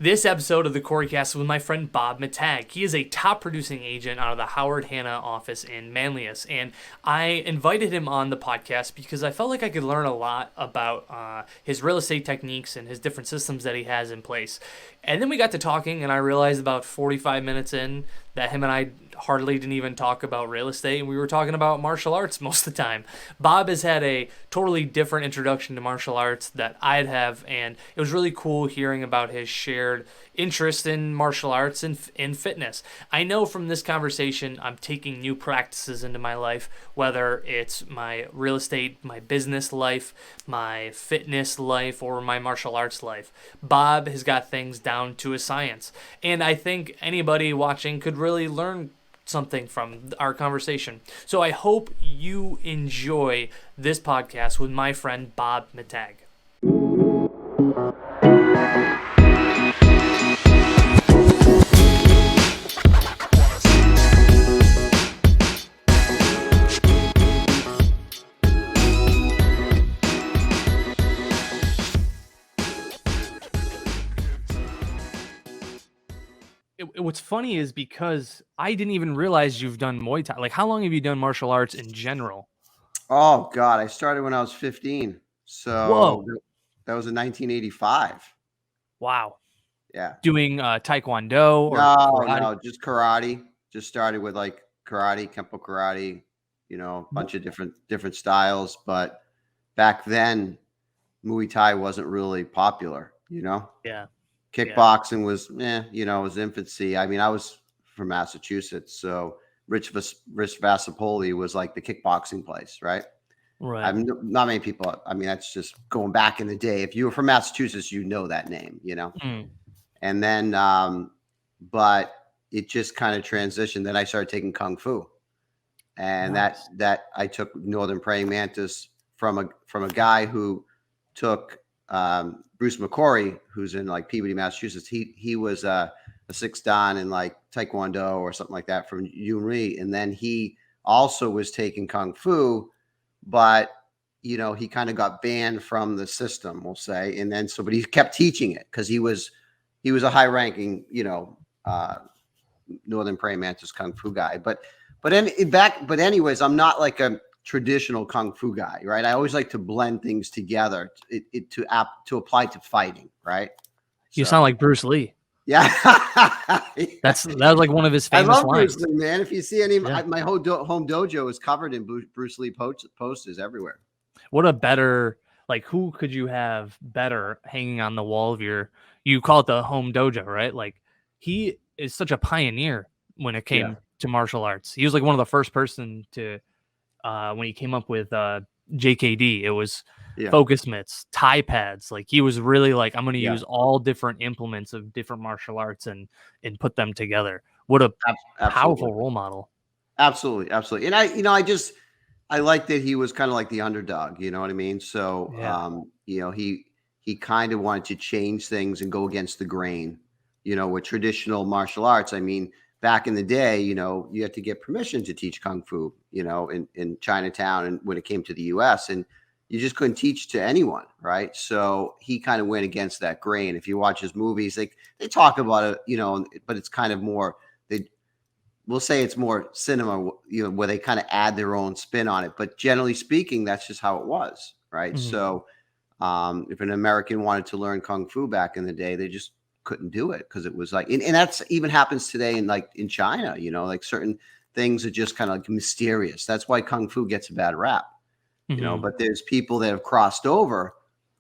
This episode of the Corycast is with my friend Bob McTague. He is a top producing agent out of the Howard Hanna office in Manlius, and I invited him on the podcast because I felt like I could learn a lot about his real estate techniques and his different systems that he has in place. And then we got to talking, and I realized about 45 minutes in that him and I hardly didn't even talk about real estate, and we were talking about martial arts most of the time. Bob has had a totally different introduction to martial arts that I'd have, and it was really cool hearing about his shared interest in martial arts and in fitness. I know from this conversation I'm taking new practices into my life, whether it's my real estate, my business life, my fitness life, or my martial arts life. Bob has got things down to a science, and I think anybody watching could really learn something from our conversation. So I hope you enjoy this podcast with my friend Bob McTague. What's funny is because I didn't even realize you've done Muay Thai. Like, how long have you done martial arts in general? Oh, God. I started when I was 15. So Whoa. that was in 1985. Wow. Yeah. Doing Taekwondo or karate? No, just karate. Just started with like karate, Kempo karate, a bunch of different styles. But back then, Muay Thai wasn't really popular, Yeah. Kickboxing was, was infancy. I mean, I was from Massachusetts, so Rich Vassapoli was like the kickboxing place, right? Right. I mean, not many people. I mean, that's just going back in the day. If you were from Massachusetts, you know that name, And then, but it just kind of transitioned. Then I started taking Kung Fu, and Nice. that I took Northern Praying Mantis from a guy who took Bruce McCory, who's in like Peabody, Massachusetts. He was a 6th Dan in like Taekwondo or something like that from Yunri, and then he also was taking Kung Fu, but he kind of got banned from the system, we'll say, and then but he kept teaching it because he was a high-ranking Northern Praying Mantis Kung Fu guy, but anyways, I'm not like a traditional Kung Fu guy, right? I always like to blend things together to apply to fighting, right? You sound like Bruce Lee. Yeah. That was like one of his famous I love lines. Bruce Lee, man. If you see any, my whole home dojo is covered in Bruce Lee posters everywhere. What a better, like, who could you have better hanging on the wall of you call it the home dojo, right? Like, he is such a pioneer when it came to martial arts. He was like one of the first person to, when he came up with JKD, it was focus mitts, Thai pads. Like, he was really like, I'm going to use all different implements of different martial arts and put them together. What a powerful role model. Absolutely. And I like that he was kind of like the underdog, you know what I mean? So, he kind of wanted to change things and go against the grain, with traditional martial arts. I mean, back in the day, you had to get permission to teach Kung Fu, in Chinatown and when it came to the US, and you just couldn't teach to anyone, right? So he kind of went against that grain. If you watch his movies, they talk about it, but it's kind of more, we'll say it's more cinema, where they kind of add their own spin on it. But generally speaking, that's just how it was, right? Mm-hmm. So if an American wanted to learn Kung Fu back in the day, they just couldn't do it because it was like, and that's even happens today in China, like certain things are just kind of like mysterious. That's why Kung Fu gets a bad rap, but there's people that have crossed over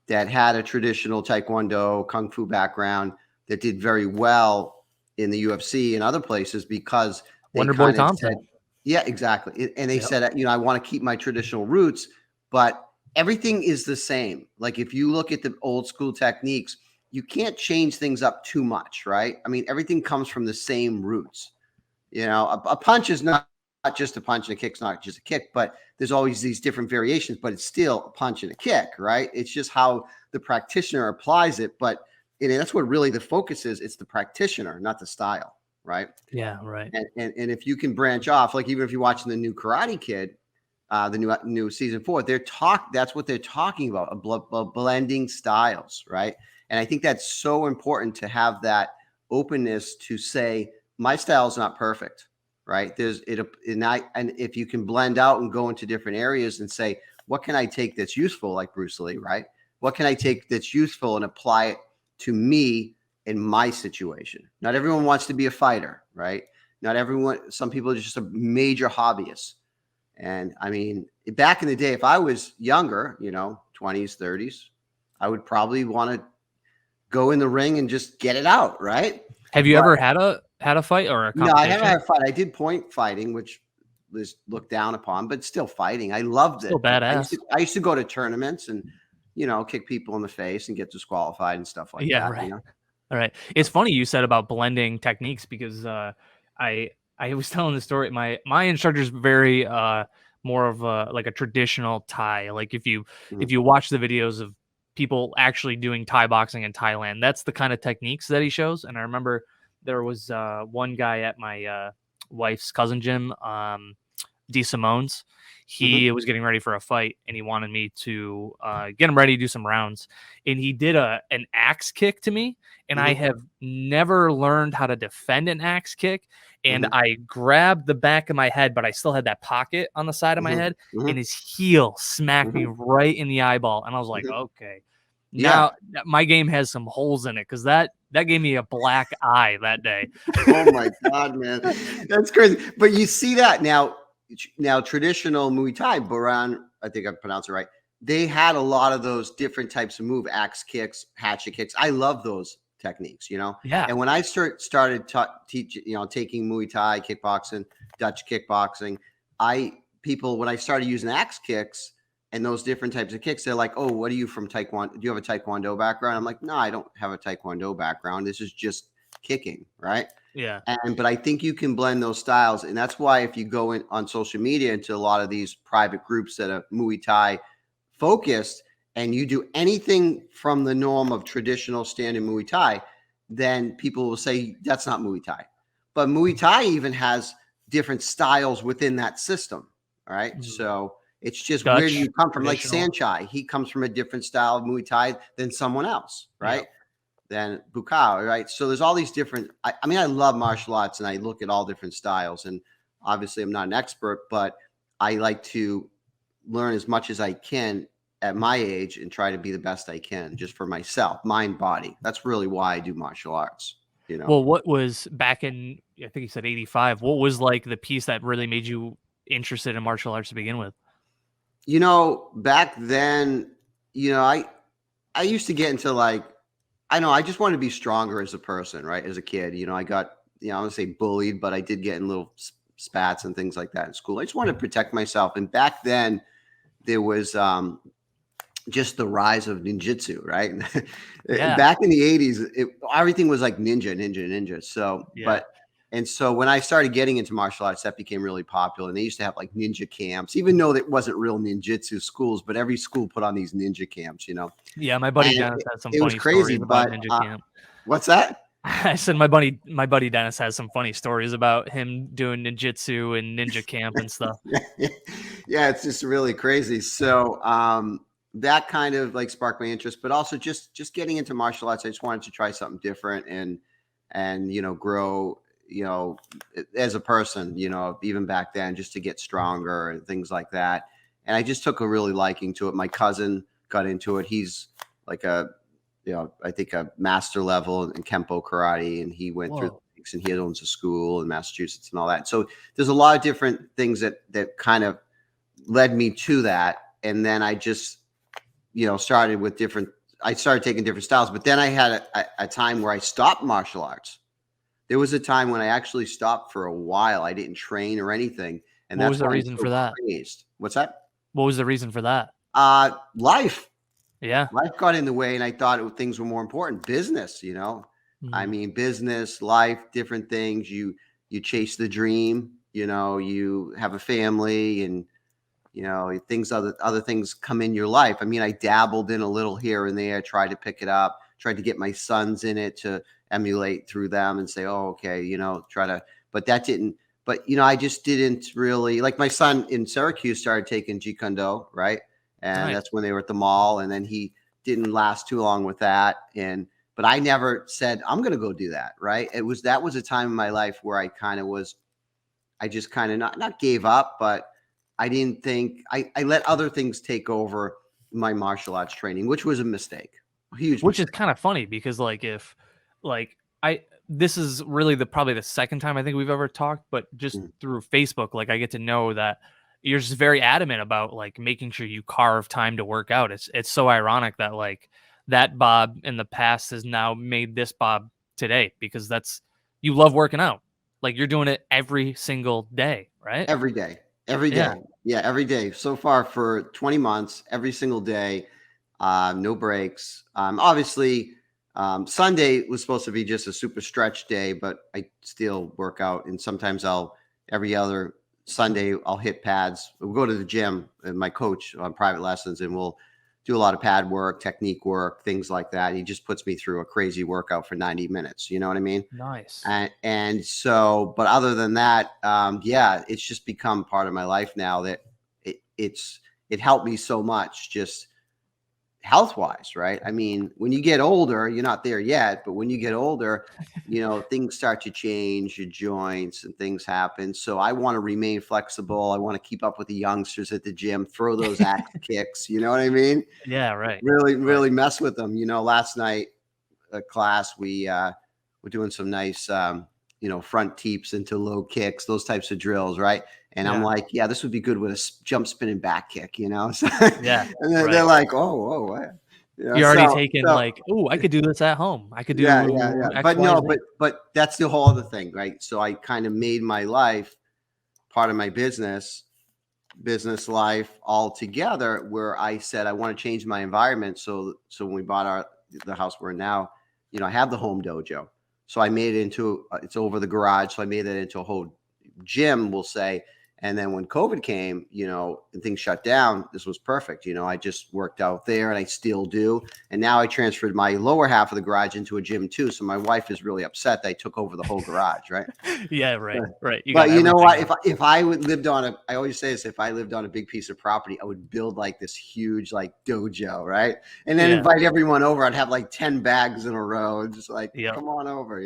that had a traditional Taekwondo Kung Fu background that did very well in the UFC and other places because they Wonderboy Thompson. said, yeah, exactly. And they said, I want to keep my traditional roots, but everything is the same. Like if you look at the old school techniques, you can't change things up too much, right? I mean, everything comes from the same roots. A punch is not just a punch and a kick's not just a kick, but there's always these different variations, but it's still a punch and a kick, right? It's just how the practitioner applies it. But that's what really the focus is. It's the practitioner, not the style, right? Yeah, right. And if you can branch off, like even if you're watching the new Karate Kid, the new season 4, that's what they're talking about, blending styles, right? And I think that's so important to have that openness to say, my style is not perfect, right? And if you can blend out and go into different areas and say, what can I take that's useful, like Bruce Lee, right? What can I take that's useful and apply it to me in my situation? Not everyone wants to be a fighter, right? Not everyone, some people are just a major hobbyist. And I mean, back in the day, if I was younger, 20s, 30s, I would probably want to go in the ring and just get it out, right? Have you ever had a fight or a competition? No, I haven't had a fight. I did point fighting, which was looked down upon, but still fighting. I loved it. Still badass. I used to go to tournaments and, kick people in the face and get disqualified and stuff like that. Right. All right. It's funny you said about blending techniques because I was telling the story. My instructor's very more of like a traditional Thai. Like if you watch the videos of people actually doing Thai boxing in Thailand, that's the kind of techniques that he shows. And I remember there was one guy at my wife's cousin gym, D. Simone's. He was getting ready for a fight and he wanted me to get him ready to do some rounds. And he did an axe kick to me. And I have never learned how to defend an axe kick. And I grabbed the back of my head, but I still had that pocket on the side of my head. And his heel smacked me right in the eyeball. And I was like, okay, now my game has some holes in it because that gave me a black eye that day. Oh my God, man. That's crazy. But you see that now traditional Muay Thai, Boran, I think I pronounced it right. They had a lot of those different types of move, axe kicks, hatchet kicks. I love those techniques, Yeah. And when I started taking Muay Thai, kickboxing, Dutch kickboxing, when I started using axe kicks and those different types of kicks, they're like, oh, what are you from Taekwondo? Do you have a Taekwondo background? I'm like, no, I don't have a Taekwondo background. This is just kicking, right? Yeah. But I think you can blend those styles. And that's why if you go in on social media into a lot of these private groups that are Muay Thai focused and you do anything from the norm of traditional standard Muay Thai, then people will say that's not Muay Thai. But Muay Thai even has different styles within that system. All right. So it's just Dutch, where do you come from? Like Sanchai, he comes from a different style of Muay Thai than someone else, right? Than Bukau, right? So there's all these different, I love martial arts and I look at all different styles. And obviously I'm not an expert, but I like to learn as much as I can at my age and try to be the best I can just for myself, mind, body. That's really why I do martial arts, Well, what was back in, I think you said 85, what was like the piece that really made you interested in martial arts to begin with? Back then, I used to get into like, I just wanted to be stronger as a person, right? As a kid, I got, I don't want to say bullied, but I did get in little spats and things like that in school. I just wanted to protect myself. And back then there was just the rise of ninjutsu, right? Back in the 80s, everything was like ninja. So, so when I started getting into martial arts, that became really popular. And they used to have like ninja camps, even though it wasn't real ninjutsu schools, but every school put on these ninja camps, Yeah, my buddy Dennis had some funny stories about ninja camp. What's that? I said my buddy Dennis has some funny stories about him doing ninjutsu and ninja camp and stuff. Yeah, it's just really crazy. So that kind of like sparked my interest, but also just getting into martial arts. I just wanted to try something different and grow, as a person, even back then, just to get stronger and things like that. And I just took a really liking to it. My cousin got into it. He's like I think a master level in Kempo karate, and he went through things, and he owns a school in Massachusetts and all that. So there's a lot of different things that kind of led me to that. And then I just, started taking different styles, but then I had a time where I stopped martial arts. There was a time when I actually stopped for a while. I didn't train or anything. And what was the reason for that? What's that? What was the reason for that? Life. Yeah. Life got in the way, and I thought things were more important. Business, business, life, different things. You chase the dream, you have a family, and, other things come in your life. I dabbled in a little here and there, tried to pick it up, tried to get my sons in it to emulate through them and say, oh, okay, but that didn't, I just didn't really, like my son in Syracuse started taking Jeet Kune Do, right? And That's when they were at the mall. And then he didn't last too long with that. But I never said, I'm going to go do that. Right. That was a time in my life where I just kind of not gave up, but I didn't think I let other things take over my martial arts training, which was a mistake. Which is kind of funny because this is really probably the second time I think we've ever talked, but just through Facebook, like I get to know that you're just very adamant about like making sure you carve time to work out. It's so ironic that like that Bob in the past has now made this Bob today, because you love working out. Like you're doing it every single day, right? Every day. Every day. Yeah, every day. So far for 20 months, every single day, no breaks. Obviously, Sunday was supposed to be just a super stretch day, but I still work out. And sometimes every other Sunday, I'll hit pads. We'll go to the gym and my coach on private lessons, and we'll do a lot of pad work, technique work, things like that. He just puts me through a crazy workout for 90 minutes. You know what I mean? Nice. And so, but other than that, it's just become part of my life now that it helped me so much just health wise. Right. I mean, when you get older, you're not there yet, but when you get older, things start to change, your joints and things happen. So I want to remain flexible. I want to keep up with the youngsters at the gym, throw those axe kicks. You know what I mean? Yeah. Right. Really mess with them. Last night class, we're doing some nice, front teeps into low kicks, those types of drills. Right. And I'm like, yeah, this would be good with a jump spinning back kick, So, yeah. And then they're like, oh, what? You're already taking I could do this at home. I could do X, but no, but that's the whole other thing, right? So I kind of made my life part of my business life all together, where I said I want to change my environment. So when we bought the house we're in now, I have the home dojo. So I made it into it's over the garage. So I made that into a whole gym, we'll say. And then when COVID came, and things shut down, this was perfect. I just worked out there, and I still do. And now I transferred my lower half of the garage into a gym too. So my wife is really upset that I took over the whole garage, right? Yeah, right. Right. But you know what? If I lived on I always say this, if I lived on a big piece of property, I would build like this huge like dojo, right? And then invite everyone over. I'd have like 10 bags in a row, just like, come on over,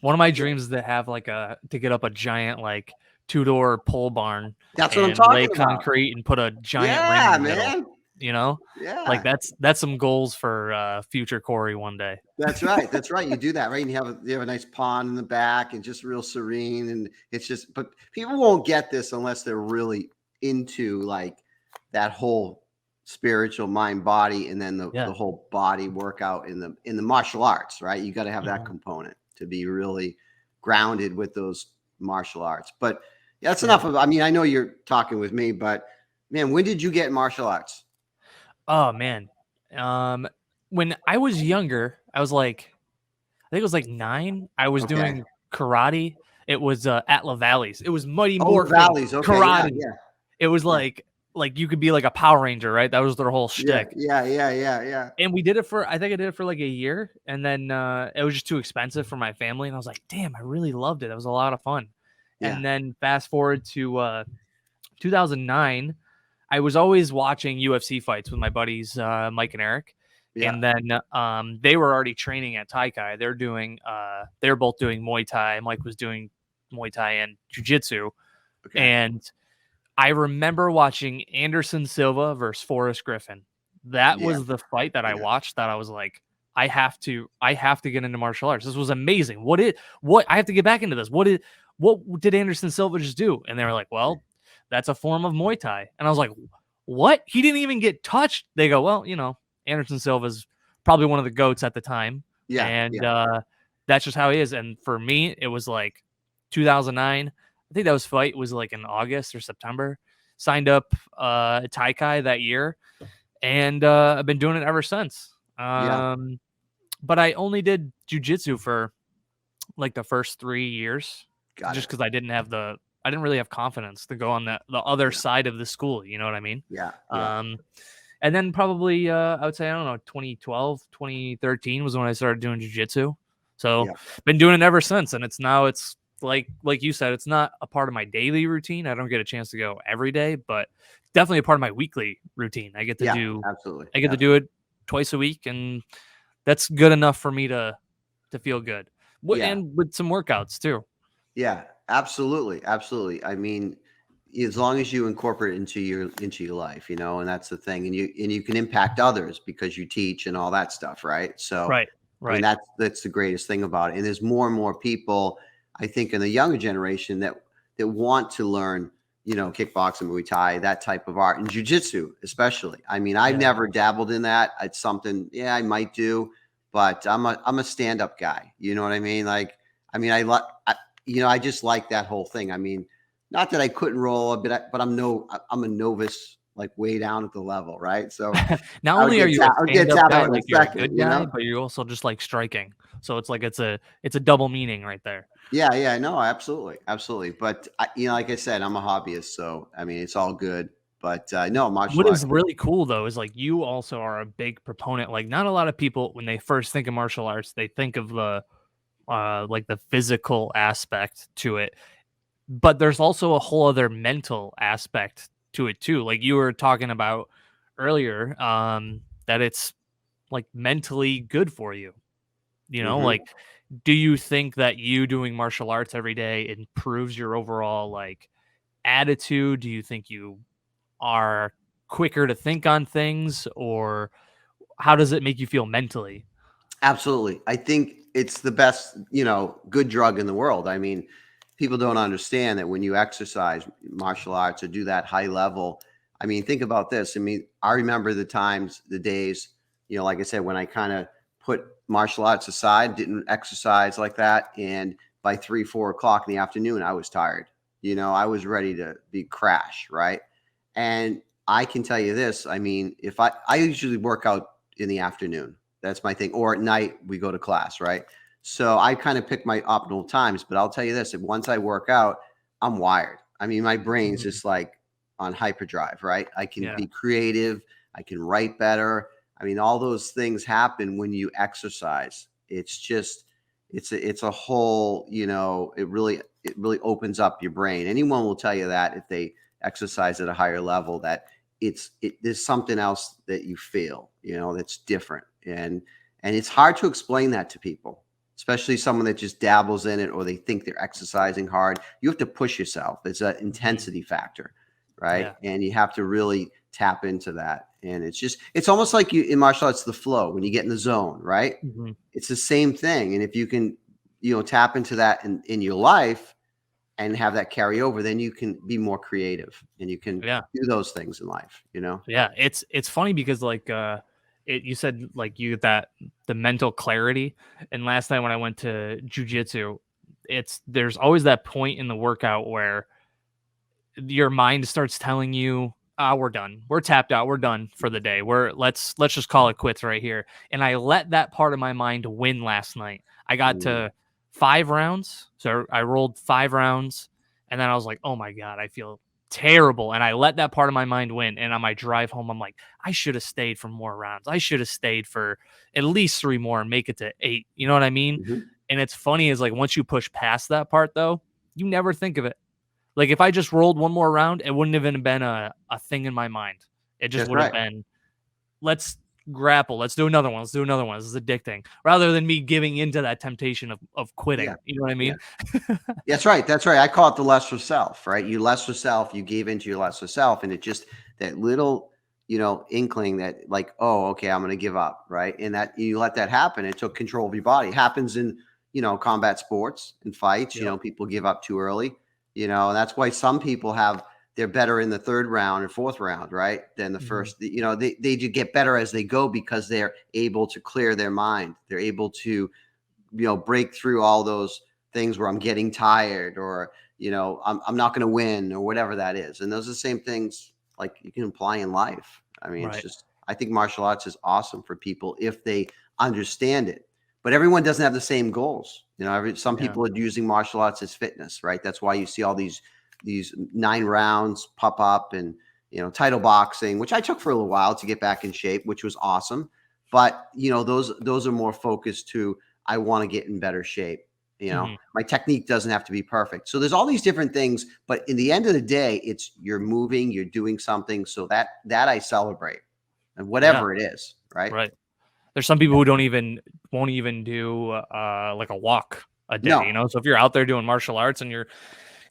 One of my dreams is to have to get up a giant like 2-door pole barn. That's what I'm talking lay about. Concrete and put a giant ring in the middle, Yeah. Like that's some goals for future Cory one day. That's right. You do that, right? And you have a nice pond in the back and just real serene. And it's just, but people won't get this unless they're really into like that whole spiritual mind body, and then the whole body workout in the martial arts, right? You got to have that component to be really grounded with those martial arts. But that's enough of, I know you're talking with me, but man, when did you get martial arts? Oh man. When I was younger, I was like, I think it was like 9. I was doing karate. It was at La Valley's. It was Mighty Morphin Valley's, karate. Yeah. It was like you could be like a Power Ranger, right? That was their whole shtick. Yeah. And we did it I think I did it for like a year, and then it was just too expensive for my family, and I was like, damn, I really loved it. It was a lot of fun. Yeah. And then fast forward to 2009, I was always watching UFC fights with my buddies Mike and Eric. Yeah. And then they were already training at Taikai. They're both doing Muay Thai. Mike was doing Muay Thai and Jiu-Jitsu. Okay. And I remember watching Anderson Silva versus Forrest Griffin. That was the fight that I watched that I was like, I have to get into martial arts. This was amazing. What I have to get back into this. What did Anderson Silva just do? And they were like, well, that's a form of Muay Thai. And I was like, what? He didn't even get touched. They go, well, Anderson Silva's probably one of the GOATs at the time. Yeah. And that's just how he is. And for me, it was like 2009. I think that fight was like in August or September. Signed up Taikai that year. And I've been doing it ever since. But I only did jiu-jitsu for like the first 3 years. Just because I didn't really have confidence to go on the other side of the school. You know what I mean? Yeah. And then probably, I would say, I don't know, 2012, 2013 was when I started doing jiu-jitsu. So been doing it ever since. And it's like you said, it's not a part of my daily routine. I don't get a chance to go every day, but definitely a part of my weekly routine. I get to do, absolutely. I get to do it twice a week, and that's good enough for me to feel good. Yeah. And with some workouts too. Yeah, absolutely, absolutely. I mean, as long as you incorporate it into your life, and that's the thing, and you can impact others because you teach and all that stuff, right? So, Right. I mean, Right. that's the greatest thing about it. And there's more and more people, I think, in the younger generation that want to learn, kickboxing, Muay Thai, that type of art, and jujitsu, especially. I mean, I've Yeah. never dabbled in that. It's something, yeah, I might do, but I'm a stand up guy. You know what I mean? Like, I mean, I just like that whole thing. I mean, not that I couldn't roll, but I'm a novice, like way down at the level, right? So Not only are you a I'll get stand-up tapped guy, out in a like you're a second, good guy, but you're also just like striking. So it's like it's a double meaning right there. Yeah, yeah, no, absolutely, absolutely. But like I said, I'm a hobbyist, so I mean, it's all good. But no, martial What is arts. really cool though is like you also are a big proponent. Like not a lot of people when they first think of martial arts, they think of the like the physical aspect to it. But there's also a whole other mental aspect to it too. Like you were talking about earlier, that it's like mentally good for you. Hmm. Like do you think that you doing martial arts every day improves your overall like attitude? Do you think you are quicker to think on things, or how does it make you feel mentally? Absolutely. I think it's the best, good drug in the world. I mean, people don't understand that when you exercise martial arts or do that high level, I mean, think about this. I mean, I remember the times, the days, like I said, when I kind of put martial arts aside, didn't exercise like that. And by 3, 4 o'clock in the afternoon, I was tired. I was ready to be crash, right? And I can tell you this. I mean, if I usually work out in the afternoon, that's my thing. Or at night, we go to class, right? So I kind of pick my optimal times. But I'll tell you this: if once I work out, I'm wired. I mean, my brain's Mhm. just like on hyperdrive, right? I can Yeah. be creative. I can write better. I mean, all those things happen when you exercise. It's just, it's a whole, it really opens up your brain. Anyone will tell you that if they exercise at a higher level, that there's something else that you feel, that's different. And it's hard to explain that to people, especially someone that just dabbles in it or they think they're exercising hard. You have to push yourself. It's an Mhm. intensity factor, right? Yeah. And you have to really tap into that. And it's almost like you in martial arts, the flow when you get in the zone, right? Mhm. It's the same thing. And if you can, tap into that in your life and have that carry over, then you can be more creative and you can Yeah. do those things in life. Yeah, it's funny because like you said like you get that the mental clarity, and last night when I went to jujitsu, there's always that point in the workout where your mind starts telling you, "Ah, we're done. We're tapped out. We're done for the day. Let's just call it quits right here." And I let that part of my mind win last night. I got Mm, to 5 rounds, so I rolled 5 rounds, and then I was like, "Oh my god, I feel terrible." And I let that part of my mind win. And on my drive home, I'm like, "I should have stayed for more rounds. I should have stayed for at least 3 more and make it to 8." You know what I mean? mhm. And it's funny is like once you push past that part, though, you never think of it. Like, if I just rolled one more round, it wouldn't have even been a thing in my mind. It just That's would have right. been, "Let's grapple. Let's do another one. Let's do another one. This is addicting." Rather than me giving into that temptation of Yeah. quitting. You know what I Yeah. mean? That's right. That's right. I call it the lesser self, right? You lesser self, you gave into your lesser self, and it just that little, inkling that like, oh, okay, I'm going to give up, right? And that you let that happen. It took control of your body. It happens in, combat sports and fights. Yep. People give up too early. And that's why some people they're better in the third round or fourth round, right? Than the Mhm. first. They do get better as they go because they're able to clear their mind. They're able to break through all those things where I'm getting tired or, I'm not going to win or whatever that is. And those are the same things like you can apply in life. I mean, Right. I think martial arts is awesome for people if they understand it. But everyone doesn't have the same goals. Some Yeah. people are using martial arts as fitness, right? That's why you see all these 9 rounds pop up and, title boxing, which I took for a little while to get back in shape, which was awesome. But, those are more focused to I want to get in better shape. Mhm. My technique doesn't have to be perfect. So there's all these different things, but in the end of the day, it's you're moving, you're doing something. So that I celebrate. and whatever it is, right? Right. There's some people who won't even do like a walk a day, No. So if you're out there doing martial arts and you're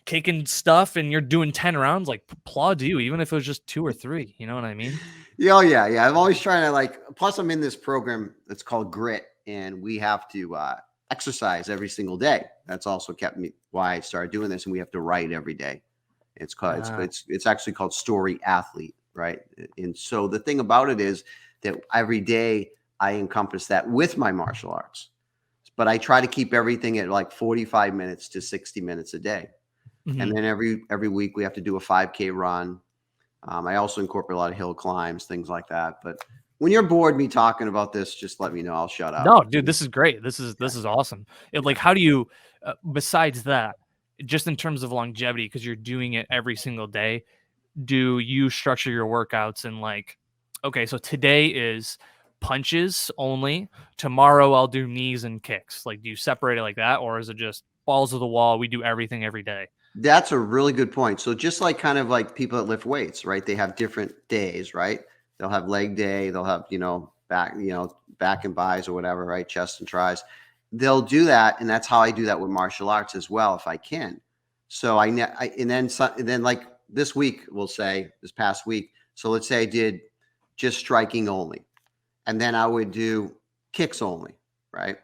kicking stuff and you're doing 10 rounds, like applaud you, even if it was just 2 or 3, you know what I mean? Yeah, yeah. I'm always trying to plus I'm in this program that's called Grit, and we have to exercise every single day. That's also kept me why I started doing this, and we have to write every day. It's called it's actually called Story Athlete, right? And so the thing about it is that every day I encompass that with my martial arts, but I try to keep everything at like 45 minutes to 60 minutes a day. Mm-hmm. And then every week we have to do a 5K run. I also incorporate a lot of hill climbs, things like that. But when you're bored me talking about this, just let me know. I'll shut up. No, dude, this is great. This is awesome. Like, how do you, besides that, just in terms of longevity, because you're doing it every single day, do you structure your workouts in like, okay, so today is punches only. Tomorrow I'll do knees and kicks. Like, do you separate it like that, or is it just balls to the wall? We do everything every day. That's a really good point. So just like kind of like people that lift weights, right? They have different days, right? They'll have leg day, they'll have, back and buys or whatever, right? Chest and tries. They'll do that. And that's how I do that with martial arts as well, if I can. So and then like this week, this past week. So let's say I did just striking only, and then I would do kicks only, right?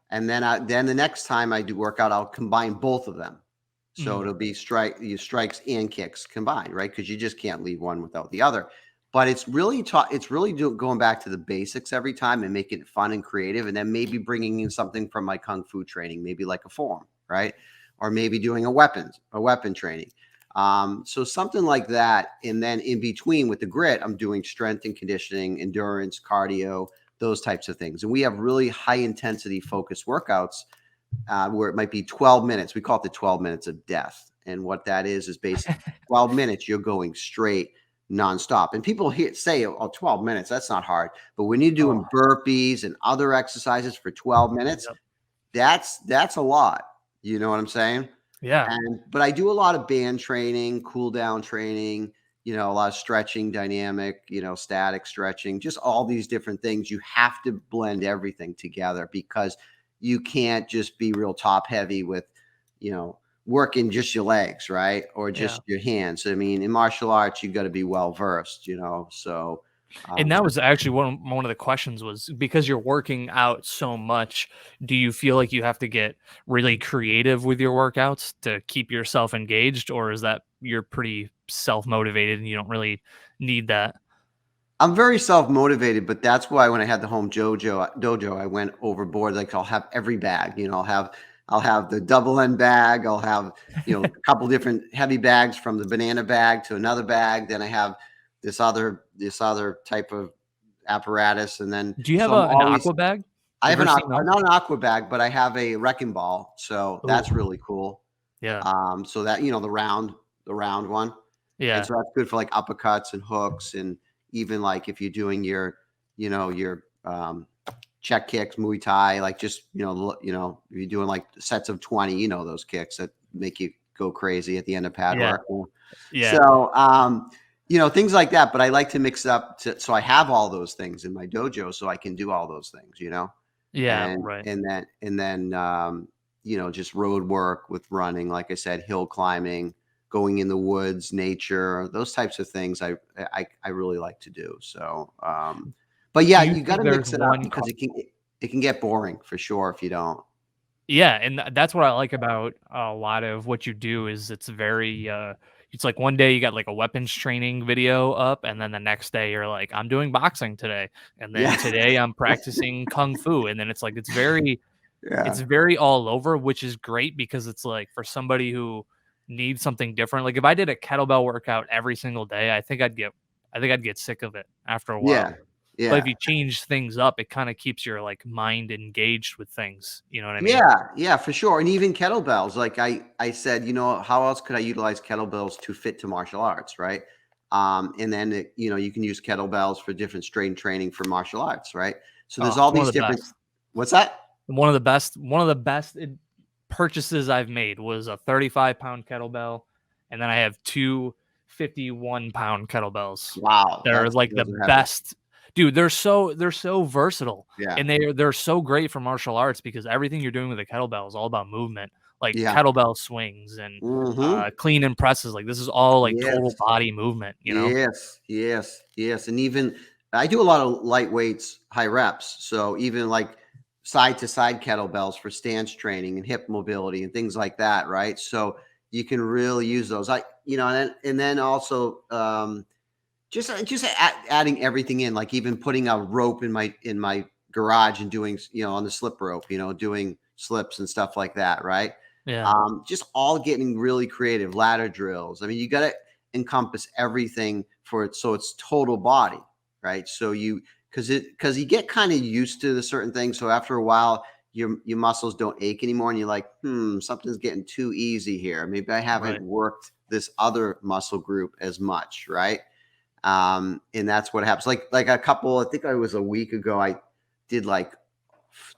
And then the next time I do workout, I'll combine both of them. So it'll be strikes and kicks combined, right? Because you just can't leave one without the other. But it's really going back to the basics every time and making it fun and creative, and then maybe bringing in something from my kung fu training, maybe like a form, right? Or maybe doing a weapon training. So something like that. And then in between with the Grit, I'm doing strength and conditioning, endurance, cardio, those types of things. And we have really high intensity focused workouts where it might be 12 minutes. We call it the 12 minutes of death. And what that is basically 12 minutes, you're going straight nonstop. And people say, 12 minutes, that's not hard. But when you're doing burpees and other exercises for 12 minutes, that's a lot. You know what I'm saying? Yeah. But I do a lot of band training, cool down training, a lot of stretching, dynamic, static stretching, just all these different things. You have to blend everything together because you can't just be real top heavy with, working just your legs, right? Or just your hands. I mean, in martial arts, you got to be well versed, so. And that was actually one of the questions was, because you're working out so much, do you feel like you have to get really creative with your workouts to keep yourself engaged, or is that you're pretty self-motivated and you don't really need that? I'm very self-motivated, but that's why when I had the home dojo, I went overboard. Like I'll have every bag, I'll have the double end bag. I'll have, a couple different heavy bags, from the banana bag to another bag. Then I have this other type of apparatus. And then do you have an aqua bag? I have not an aqua bag, but I have a wrecking ball. So that's really cool. Yeah. So that, the round one. Yeah. And so that's good for like uppercuts and hooks, and even like if you're doing your check kicks, Muay Thai, like just, if you're doing like sets of 20, those kicks that make you go crazy at the end of pad work. Yeah. So, things like that. But I like to mix it up so I have all those things in my dojo so I can do all those things, Yeah. Right. And then, just road work with running, like I said, hill climbing, going in the woods, nature, those types of things I really like to do. So, but yeah, you got to mix it up because it can get boring for sure if you don't. Yeah, and that's what I like about a lot of what you do is it's very it's like one day you got like a weapons training video up, and then the next day you're like, I'm doing boxing today, and then today I'm practicing kung fu, and then it's like it's very all over, which is great because it's like for somebody who needs something different. Like if I did a kettlebell workout every single day, I think I'd get sick of it after a while. Yeah. But if you change things up, it kind of keeps your like mind engaged with things. You know what I mean? Yeah, for sure. And even kettlebells, like I said, how else could I utilize kettlebells to fit to martial arts, right? And then you can use kettlebells for different strength training for martial arts, right? So there's all these different. What's that? One of the best purchases I've made was a 35-pound kettlebell, and then I have two 51-pound kettlebells. Wow, they're like the best. Dude, they're so versatile, Yeah. and they're so great for martial arts because everything you're doing with a kettlebell is all about movement, like Yeah. kettlebell swings and Mm-hmm. clean and presses. Like this is all like total Yes. body movement, you know? Yes. Yes. Yes. And even I do a lot of light weights, high reps. So even like side to side kettlebells for stance training and hip mobility and things like that. Right. So you can really use those. And then also, just adding everything in, like even putting a rope in my garage and doing, on the slip rope, doing slips and stuff like that, right? Yeah, Just all getting really creative, ladder drills. I mean, you got to encompass everything for it, so it's total body, right? So because you get kind of used to the certain things, so after a while, your muscles don't ache anymore, and you're like, something's getting too easy here. Maybe I haven't right. worked this other muscle group as much, right? And that's what happens. Like I think I was a week ago, I did like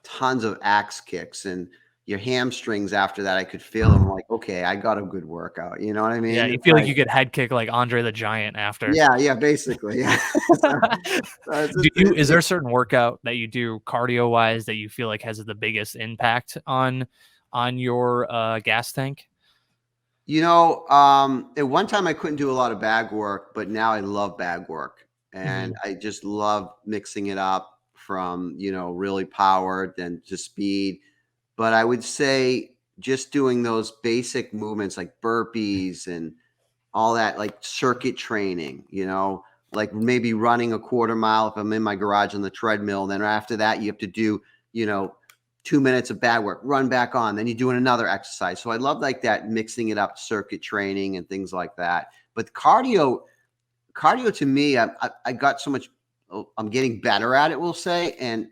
tons of axe kicks, and your hamstrings after that, I could feel them. Like, okay, I got a good workout. You know what I Yeah, mean? you It's feel like like, you could head kick like Andre the Giant after. yeah, basically. Yeah. Is there a certain workout that you do cardio wise that you feel like has the biggest impact on your gas tank? At one time I couldn't do a lot of bag work, but now I love bag work. And Mhm. I just love mixing it up from, really powered and to speed. But I would say just doing those basic movements like burpees and all that, like circuit training, like maybe running a quarter mile if I'm in my garage on the treadmill. Then after that, you have to do, you know, 2 minutes of bad work, run back on, then you're doing another exercise. So I love like that, mixing it up, circuit training and things like that. But cardio to me, I got so much. I'm getting better at it, we'll say, and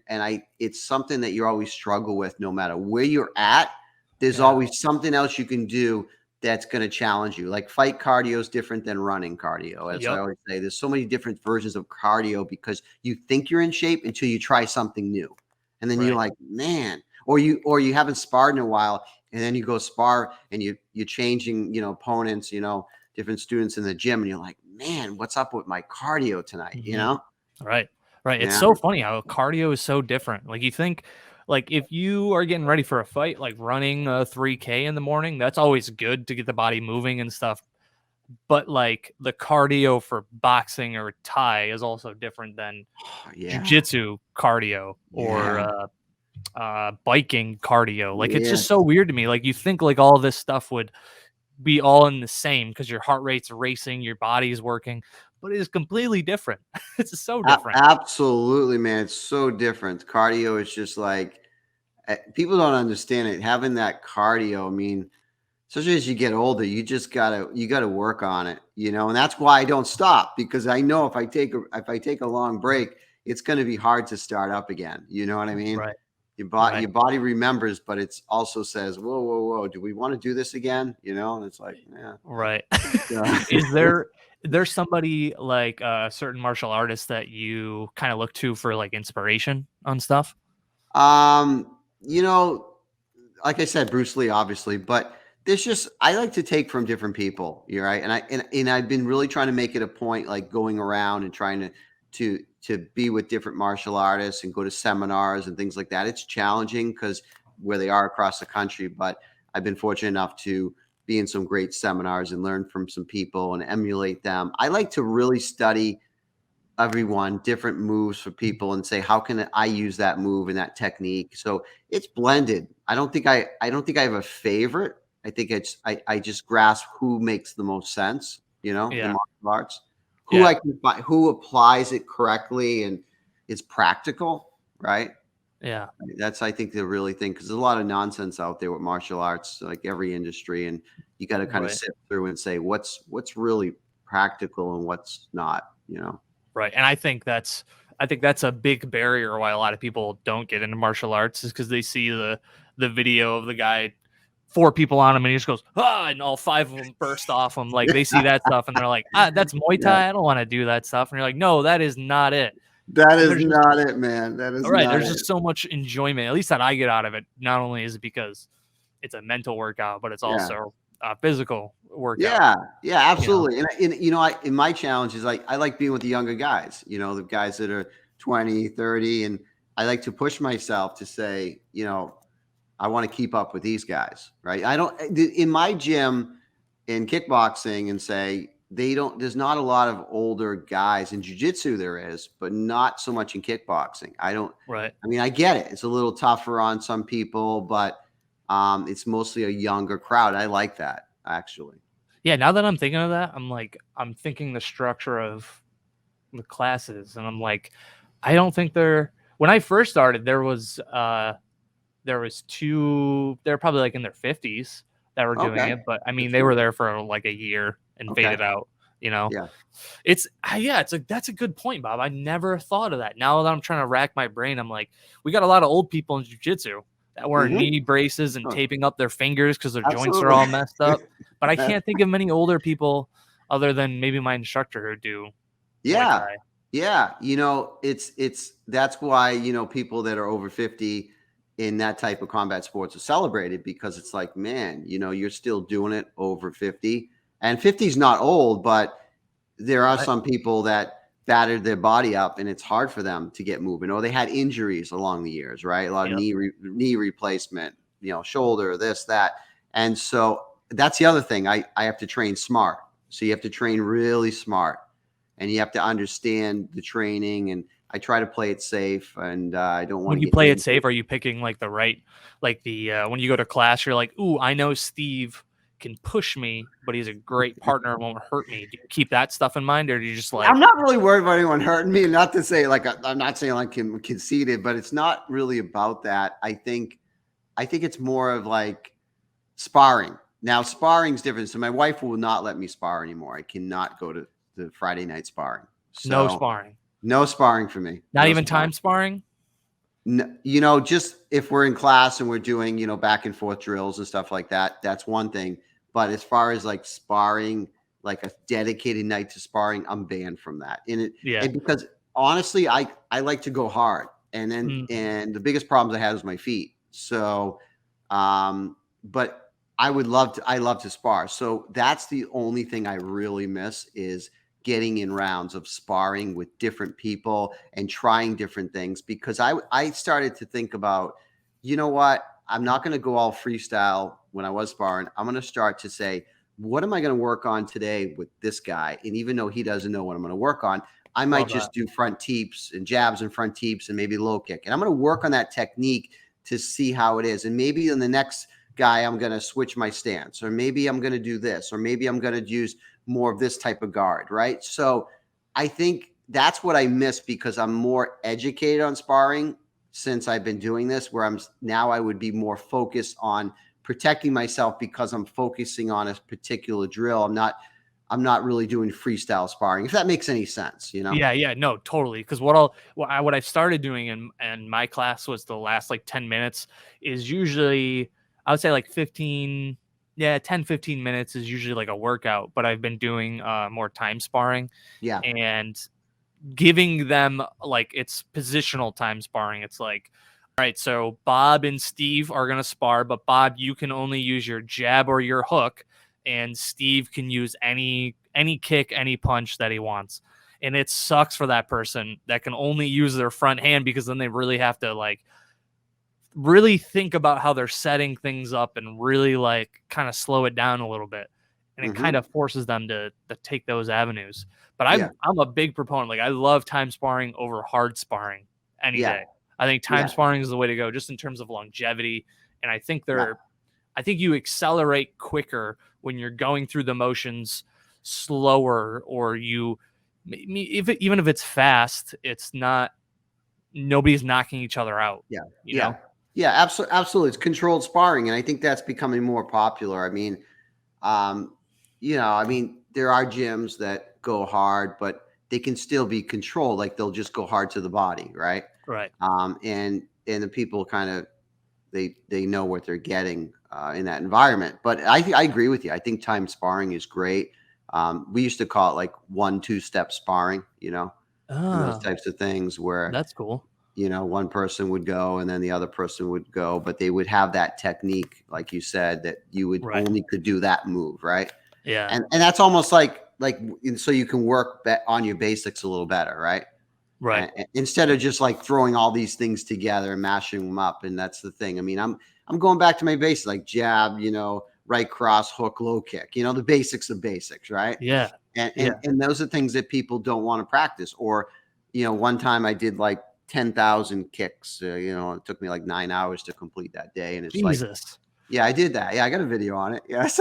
it's something that you always struggle with, no matter where you're at. There's Yeah. always something else you can do that's going to challenge you. Like fight cardio is different than running cardio. As I Yep. always say, there's so many different versions of cardio because you think you're in shape until you try something new, and then you're Right. like, man, or you haven't sparred in a while, and then you go spar and you're changing, opponents, different students in the gym, and you're like, man, what's up with my cardio tonight? Hmm. Right. Right. It's Yeah, so funny how cardio is so different. Like you think like if you are getting ready for a fight, like running a 3K in the morning, that's always good to get the body moving and stuff. But like the cardio for boxing or Thai is also different than yeah, jujitsu cardio or yeah, biking cardio. Like it's just so yes. weird to me. Like you think like all this stuff would be all in the same because your heart rate's racing, your body's working, but it is completely different. It's so different. Absolutely, man. It's so different. Cardio is just like people don't understand it. Having that cardio, I mean, especially as you get older, you gotta work on it, and that's why I don't stop, because I know if I take a long break, it's gonna be hard to start up again. You know what I mean? Right. Your Right. body remembers, but it's also says, whoa, whoa, whoa, do we want to do this again? And it's like, yeah. Right. Yeah. Is there's somebody like a certain martial artist that you kind of look to for like inspiration on stuff? um, you know, like I said, Bruce Lee, obviously, but there's just I like to take from different people. You're right, and I've been really trying to make it a point, like going around and trying to be with different martial artists and go to seminars and things like that. It's challenging because where they are across the country, but I've been fortunate enough to be in some great seminars and learn from some people and emulate them. I like to really study everyone different moves for people and say, how can I use that move and that technique? So it's blended. I don't think I have a favorite. I think I just grasp who makes the most sense, in Yeah. martial arts, who Yeah. I can find, who applies it correctly and is practical, right? Yeah. That's, I think, the really thing, because there's a lot of nonsense out there with martial arts, like every industry, and you got to kind of Right. sift through and say what's really practical and what's not. Right. And I think that's a big barrier why a lot of people don't get into martial arts is because they see the video of the guy, four people on him, and he just goes, ah, and all five of them burst off him. Like they see that stuff and they're like, that's Muay Yeah. Thai. I don't want to do that stuff. And you're like, no, that is not it. That And is not it, man. That is not there's it. just so much enjoyment, at least that I get out of it. Not only is it because it's a mental workout, but it's Yeah. also a physical workout, Yeah. Yeah, you know? absolutely. And in my challenges, I like being with the younger guys, the guys that are 20, 30. And I like to push myself to say, I want to keep up with these guys, right? I don't, in my gym in kickboxing, and say, there's not a lot of older guys. In jiu-jitsu there is, but not so much in kickboxing. Right. I mean, I get it. It's a little tougher on some people, but it's mostly a younger crowd. I like that, actually. Yeah, now that I'm thinking of that, I'm thinking the structure of the classes, and I'm like, I don't think when I first started, there was two, they're probably like in their 50s that were doing Okay. it, but I mean, Good they for were you. there for like a year and Okay. faded out, Yeah. That's a good point, Bob. I never thought of that. Now that I'm trying to rack my brain, I'm like, we got a lot of old people in jiu-jitsu that wear knee braces and Oh, taping up their fingers because their joints are absolutely. all messed up. But I can't think of many older people other than maybe my instructor who do Muay Yeah. Thai. Yeah. That's why, people that are over 50 in that type of combat sports are celebrated, because it's like, man, you're still doing it over 50, and 50 is not old, but there are some people that battered their body up and it's hard for them to get moving, or they had injuries along the years, right? A lot of knee replacement, shoulder, this, that. And so that's the other thing. I have to train smart. So you have to train really smart, and you have to understand the training, and I try to play it safe, and I don't want to When you get play it injured. safe, are you picking like the right, like when you go to class, you're like, ooh, I know Steve can push me, but he's a great partner and won't hurt me. Do you keep that stuff in mind, or do you just like? I'm not really worried about anyone hurting me. Not to say like I'm not saying like I'm conceited, but it's not really about that. I think it's more of like sparring. Now, sparring's different. So my wife will not let me spar anymore. I cannot go to the Friday night sparring. No So sparring. no sparring for me. Not No even sparring. time sparring? No, just if we're in class and we're doing, back and forth drills and stuff like that, that's one thing. But as far as like sparring, like a dedicated night to sparring, I'm banned from that. And because honestly, I like to go hard. And then and the biggest problems I had was my feet. So but I love to spar. So that's the only thing I really miss, is getting in rounds of sparring with different people and trying different things, because I started to think about, what, I'm not going to go all freestyle when I was sparring. I'm going to start to say, what am I going to work on today with this guy? And even though he doesn't know what I'm going to work on, I might just do front teeps and jabs and front teeps and maybe low kick. And I'm going to work on that technique to see how it is. And maybe in the next guy, I'm going to switch my stance, or maybe I'm going to do this, or maybe I'm going to use more of this type of guard, right? So I think that's what I miss, because I'm more educated on sparring since I've been doing this, where I would be more focused on protecting myself because I'm focusing on a particular drill. I'm not really doing freestyle sparring, if that makes any sense, Yeah, no, totally. Because what I've started doing in my class was the last like 10 minutes is usually, I would say like 10, 15 minutes is usually like a workout, but I've been doing more time sparring. Yeah. And giving them like it's positional time sparring. It's like, all right, so Bob and Steve are gonna spar, but Bob, you can only use your jab or your hook, and Steve can use any kick, any punch that he wants. And it sucks for that person that can only use their front hand, because then they really have to like really think about how they're setting things up and really like kind of slow it down a little bit. And it kind of forces them to take those avenues. But I'm a big proponent. Like, I love time sparring over hard sparring any day. I think time sparring is the way to go, just in terms of longevity. And I think I think you accelerate quicker when you're going through the motions slower, or even if it's fast, it's not, nobody's knocking each other out. Yeah, absolutely. It's controlled sparring, and I think that's becoming more popular. I mean, there are gyms that go hard, but they can still be controlled. Like, they'll just go hard to the body, right? Right. And the people kind of they know what they're getting in that environment. But I agree with you. I think time sparring is great. We used to call it like 1-2 step sparring, and those types of things where that's cool. One person would go and then the other person would go, but they would have that technique, like you said, that you would only could do that move, right? Yeah. And that's almost like so you can work on your basics a little better, right? Right. Instead of just like throwing all these things together and mashing them up. And that's the thing. I mean, I'm going back to my basics, like jab, right cross, hook, low kick, the basics of basics, right? Yeah. And those are things that people don't want to practice. Or, one time I did like 10,000 kicks. It took me like 9 hours to complete that day. And it's like, Jesus. yeah, I did that. Yeah, I got a video on it. Yes.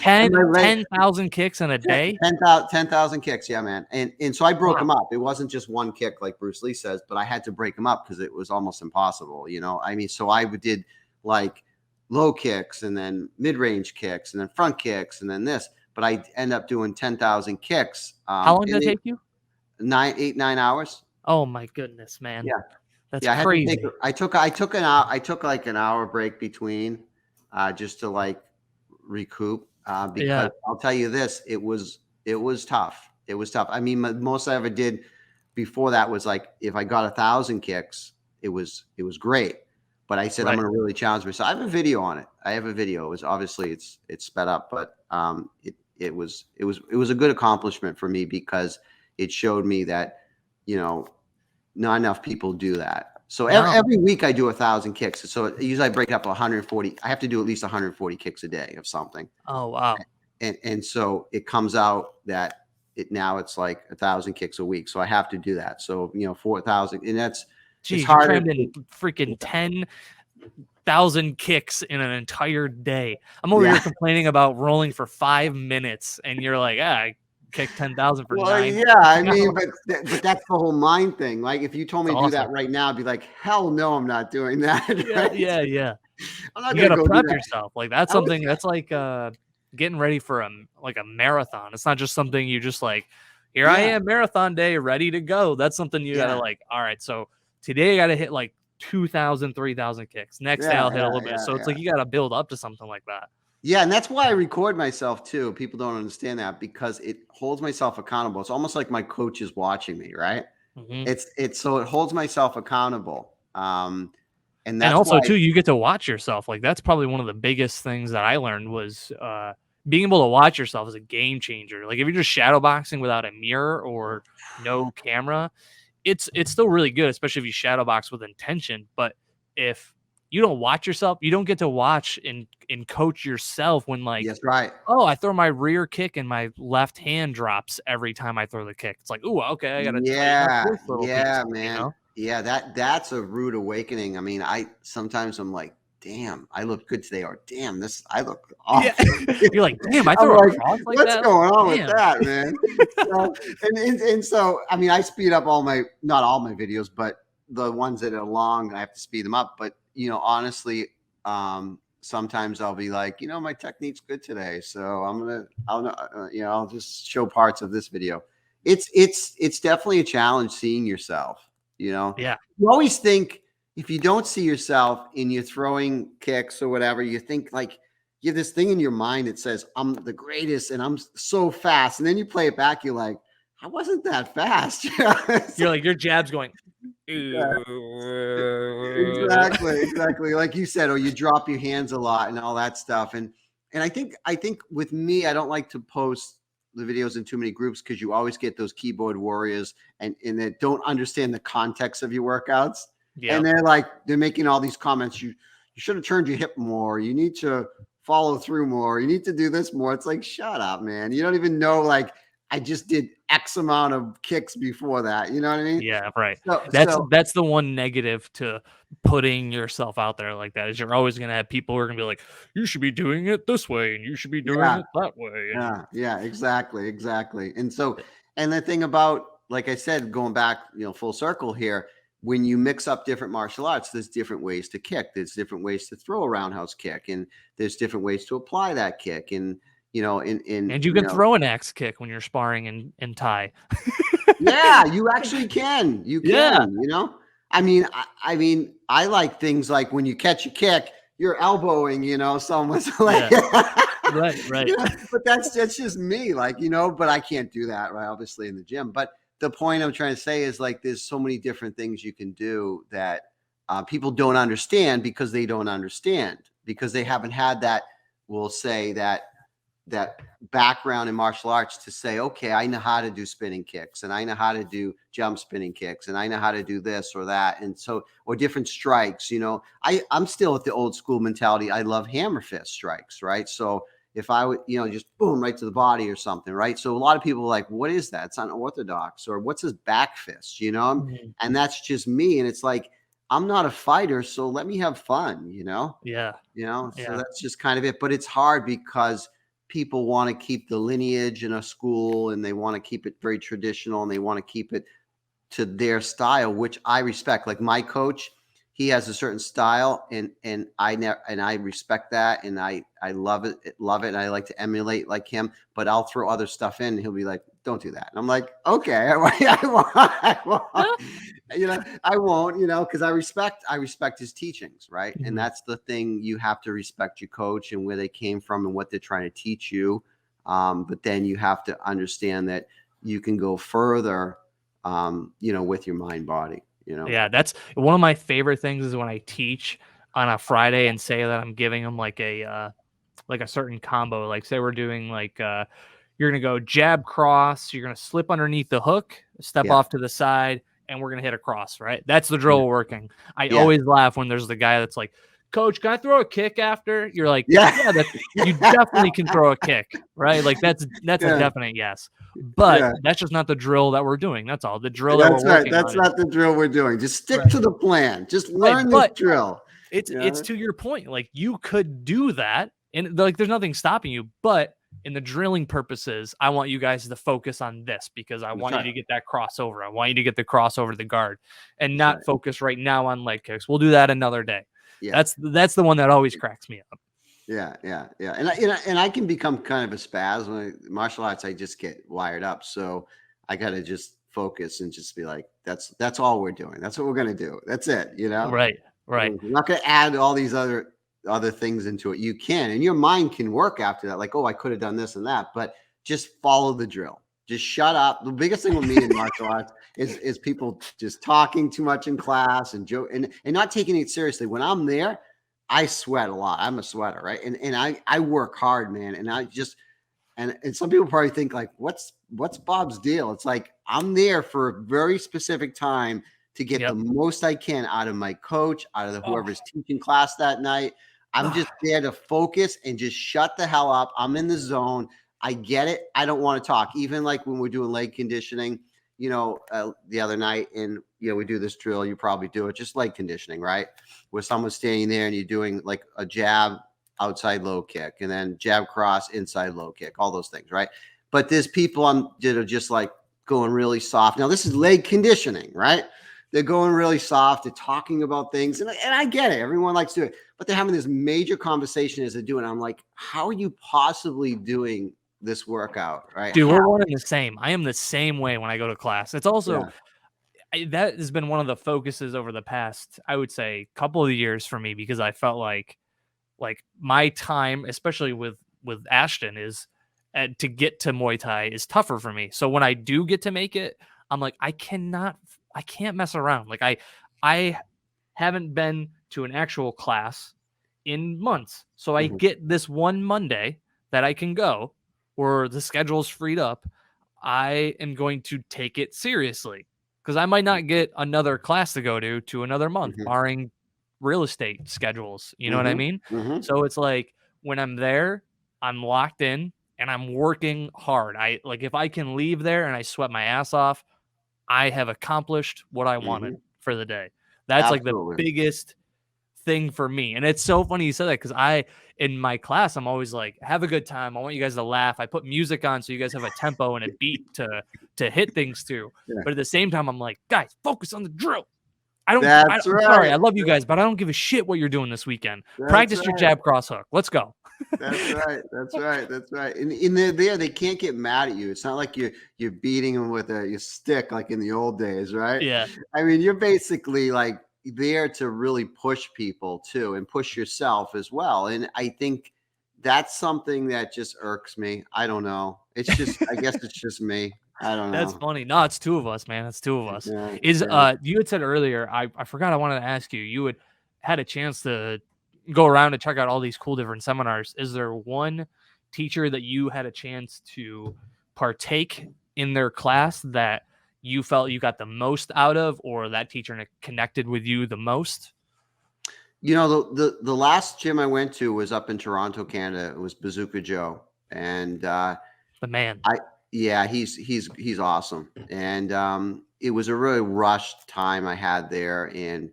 10,000 kicks in a day? 10,000 kicks. Yeah, man. And so I broke them up. It wasn't just one kick like Bruce Lee says, but I had to break them up because it was almost impossible. I mean, so I did like low kicks and then mid-range kicks and then front kicks and then this, but I end up doing 10,000 kicks. How long did it take you? 9 hours. Oh my goodness, man. Yeah. That's Yeah, crazy. I took like an hour break between, just to like recoup. Because I'll tell you this, it was tough. It was tough. I mean, most I ever did before that was like if I got 1,000 kicks, it was great. But I said I'm going to really challenge myself. I have a video on it. I have a video. It was obviously it's sped up, but it was a good accomplishment for me because it showed me that not enough people do that. So every week I do 1,000 kicks. So usually I break it up 140. I have to do at least 140 kicks a day of something. Oh, wow. And so it comes out that it's like 1,000 kicks a week. So I have to do that. So, 4,000, and that's, Geez, it's hard. You crammed in freaking 10,000 kicks in an entire day. I'm over here complaining about rolling for 5 minutes, and you're like, I kicked 10,000 for 9. Yeah, I mean, but that's the whole mind thing. Like, if you told me to do that right now, I'd be like, hell no, I'm not doing that. Right? Yeah. I'm not You gotta go prep yourself. Like that's something that's like getting ready for a marathon. It's not just something you just like, here I am, marathon day, ready to go. That's something you gotta like, all right, so today I gotta hit like 2,000, 3,000 kicks. Next day I'll hit a little bit. So it's like you gotta build up to something like that. Yeah, and that's why I record myself too. People don't understand that because it holds myself accountable. It's almost like my coach is watching me, right? Mm-hmm. It's so it holds myself accountable. And also too, you get to watch yourself. Like that's probably one of the biggest things that I learned was being able to watch yourself is a game changer. Like if you're just shadow boxing without a mirror or no camera, it's still really good, especially if you shadow box with intention. But if you don't watch yourself, you don't get to watch and coach yourself when like, that's right. Oh, I throw my rear kick and my left hand drops every time I throw the kick. It's like, ooh, okay, I gotta man. Yeah, that's a rude awakening. I mean, sometimes I'm like, damn, I look good today, or damn, I look awful. Yeah. You're like, damn, I throw a cross like what's that? going on with that, man? And so, I mean, I speed up not all my videos, but the ones that are long, I have to speed them up. But honestly, sometimes I'll be like, my technique's good today, so I'll just show parts of this video. It's definitely a challenge seeing yourself. Yeah. You always think if you don't see yourself and you're throwing kicks or whatever, you think like you have this thing in your mind that says, I'm the greatest and I'm so fast. And then you play it back, you're like, I wasn't that fast. You're like, your jab's going. Exactly. Like you said, or you drop your hands a lot and all that stuff. And I think with me, I don't like to post the videos in too many groups because you always get those keyboard warriors and they don't understand the context of your workouts. Yeah. And they're making all these comments. You should have turned your hip more. You need to follow through more. You need to do this more. It's like, shut up, man. You don't even know, like, I just did X amount of kicks before that. You know what I mean? Yeah, right. That's the one negative to putting yourself out there like that is you're always going to have people who are going to be like, you should be doing it this way and you should be doing it that way. Yeah, exactly. And so, and the thing about, like I said, going back, full circle here, when you mix up different martial arts, there's different ways to kick. There's different ways to throw a roundhouse kick, and there's different ways to apply that kick. And and you can throw an axe kick when you're sparring in Thai. Yeah, you actually can. You can. I mean, I like things like when you catch a kick, you're elbowing. Someone's like, right. But that's just me, like But I can't do that, right? Obviously in the gym. But the point I'm trying to say is like, there's so many different things you can do that people don't understand because they don't understand because they haven't had that. We'll say that. that background in martial arts to say, okay, I know how to do spinning kicks, and I know how to do jump spinning kicks, and I know how to do this or that. And so, or different strikes, I'm still at the old school mentality. I love hammer fist strikes, right? So if I would, just boom, right to the body or something, right? So a lot of people are like, what is that? It's unorthodox. Or what's his back fist, Mm-hmm. And that's just me. And it's like, I'm not a fighter, so let me have fun, Yeah. So that's just kind of it. But it's hard because people want to keep the lineage in a school, and they want to keep it very traditional, and they want to keep it to their style, which I respect. Like my coach, he has a certain style, and I respect that, and I love it, and I like to emulate like him. But I'll throw other stuff in, and he'll be like, "Don't do that." And I'm like, "Okay, I won't." I won't, because I respect his teachings, right? Mm-hmm. And that's the thing, you have to respect your coach and where they came from and what they're trying to teach you. But then you have to understand that you can go further, with your mind, body, Yeah, that's one of my favorite things is when I teach on a Friday and say that I'm giving them like a certain combo. Like say we're doing like you're gonna go jab cross, you're gonna slip underneath the hook, step off to the side, and we're gonna hit a cross, right? That's the drill we're working. I always laugh when there's the guy that's like, "Coach, can I throw a kick after?" You're like, "Yeah, you definitely can throw a kick, right? Like that's a definite yes." But that's just not the drill that we're doing. That's all. The drill that we're working on. That's not the drill we're doing. Just stick to the plan. Just learn this drill. It's to your point. Like you could do that, and like there's nothing stopping you. But in the drilling purposes, I want you guys to focus on this because I want you to get that crossover. I want you to get the crossover to the guard, and not focus right now on leg kicks. We'll do that another day. Yeah. That's the one that always cracks me up. Yeah. And I can become kind of a spaz when martial arts. I just get wired up, so I got to just focus and just be like, that's all we're doing. That's what we're gonna do. That's it. Right. We're not gonna add all these other things into it. You can, and your mind can work after that. Like, oh, I could have done this and that, but just follow the drill. Just shut up. The biggest thing with me in martial arts is people just talking too much in class and joke and not taking it seriously. When I'm there, I sweat a lot. I'm a sweater, right? And I work hard, man. And I just and some people probably think like, what's Bob's deal? It's like I'm there for a very specific time to get the most I can out of my coach, out of whoever's teaching class that night. I'm just there to focus and just shut the hell up. I'm in the zone. I get it. I don't want to talk. Even like when we're doing leg conditioning, the other night, and we do this drill. You probably do it, just leg conditioning, right? Where someone's standing there and you're doing like a jab, outside low kick, and then jab cross, inside low kick, all those things, right? But there's people that are just like going really soft. Now this is leg conditioning, right? They're going really soft. They're talking about things, and I get it. Everyone likes to do it, but they're having this major conversation as they're doing it. I'm like, how are you possibly doing this workout, right? Dude, we're one and the same. I am the same way when I go to class. It's also that has been one of the focuses over the past, I would say, couple of years for me, because I felt like my time, especially with Ashton, is to get to Muay Thai is tougher for me. So when I do get to make it, I'm like, I can't mess around. Like I haven't been to an actual class in months. So I get this one Monday that I can go where the schedule's freed up. I am going to take it seriously because I might not get another class to go to another month, barring real estate schedules. You know what I mean? So it's like when I'm there, I'm locked in and I'm working hard. If I can leave there and I sweat my ass off, I have accomplished what I wanted for the day. That's like the biggest thing for me. And it's so funny you said that, because in my class, I'm always like, have a good time. I want you guys to laugh. I put music on so you guys have a tempo and a beat to hit things to. But at the same time, I'm like, guys, focus on the drill. I'm sorry, I love you guys, but I don't give a shit what you're doing this weekend. Practice your jab cross hook. Let's go. That's right. And they're there. They can't get mad at you. It's not like you're beating them with your stick like in the old days, right? Yeah. I mean, you're basically like there to really push people too, and push yourself as well. And I think that's something that just irks me. I don't know. It's just, I guess it's just me. I don't know. That's funny. No, it's two of us, man. It's two of us. You had said earlier, I forgot, I wanted to ask you, you had a chance to go around and check out all these cool different seminars. Is there one teacher that you had a chance to partake in their class that you felt you got the most out of, or that teacher connected with you the most? The last gym I went to was up in Toronto, Canada. It was Bazooka Joe, and The man. he's awesome. And it was a really rushed time I had there, and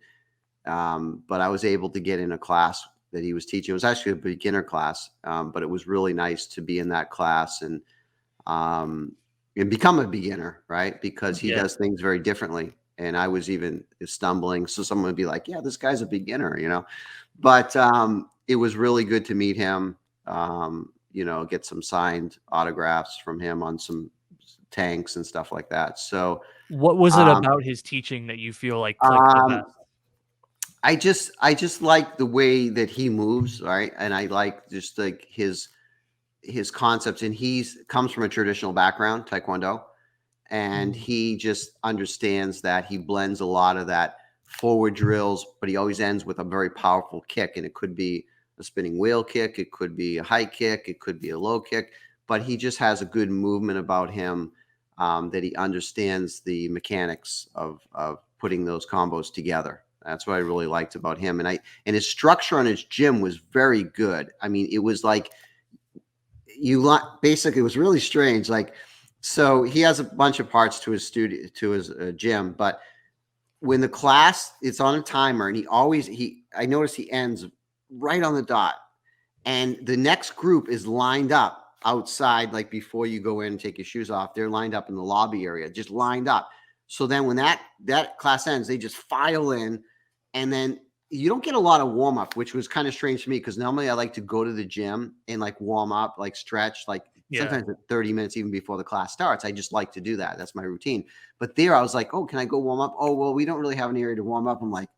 but I was able to get in a class that he was teaching. It was actually a beginner class, but it was really nice to be in that class and become a beginner, right? Because he does things very differently. And I was even stumbling. So someone would be like, yeah, this guy's a beginner. But it was really good to meet him, get some signed autographs from him on some tanks and stuff like that. So what was it about his teaching that you feel like clicked the best? I just like the way that he moves, right? And I like just like his concepts, and he's comes from a traditional background, Taekwondo. And he just understands that he blends a lot of that forward drills, but he always ends with a very powerful kick. And it could be a spinning wheel kick. It could be a high kick. It could be a low kick, but he just has a good movement about him, that he understands the mechanics of putting those combos together. That's what I really liked about him. And his structure on his gym was very good. I mean, it was like basically, it was really strange. So he has a bunch of parts to his studio, to his gym, but when the class, it's on a timer, and I notice he ends right on the dot, and the next group is lined up outside, like before you go in and take your shoes off. They're lined up in the lobby area, just lined up. So then when that class ends, they just file in, and then you don't get a lot of warm up, which was kind of strange to me, because normally I like to go to the gym and like warm up, like stretch, like sometimes at 30 minutes even before the class starts. I just like to do that. That's my routine. But there I was like, oh, can I go warm up? Oh, well, we don't really have an area to warm up. I'm like,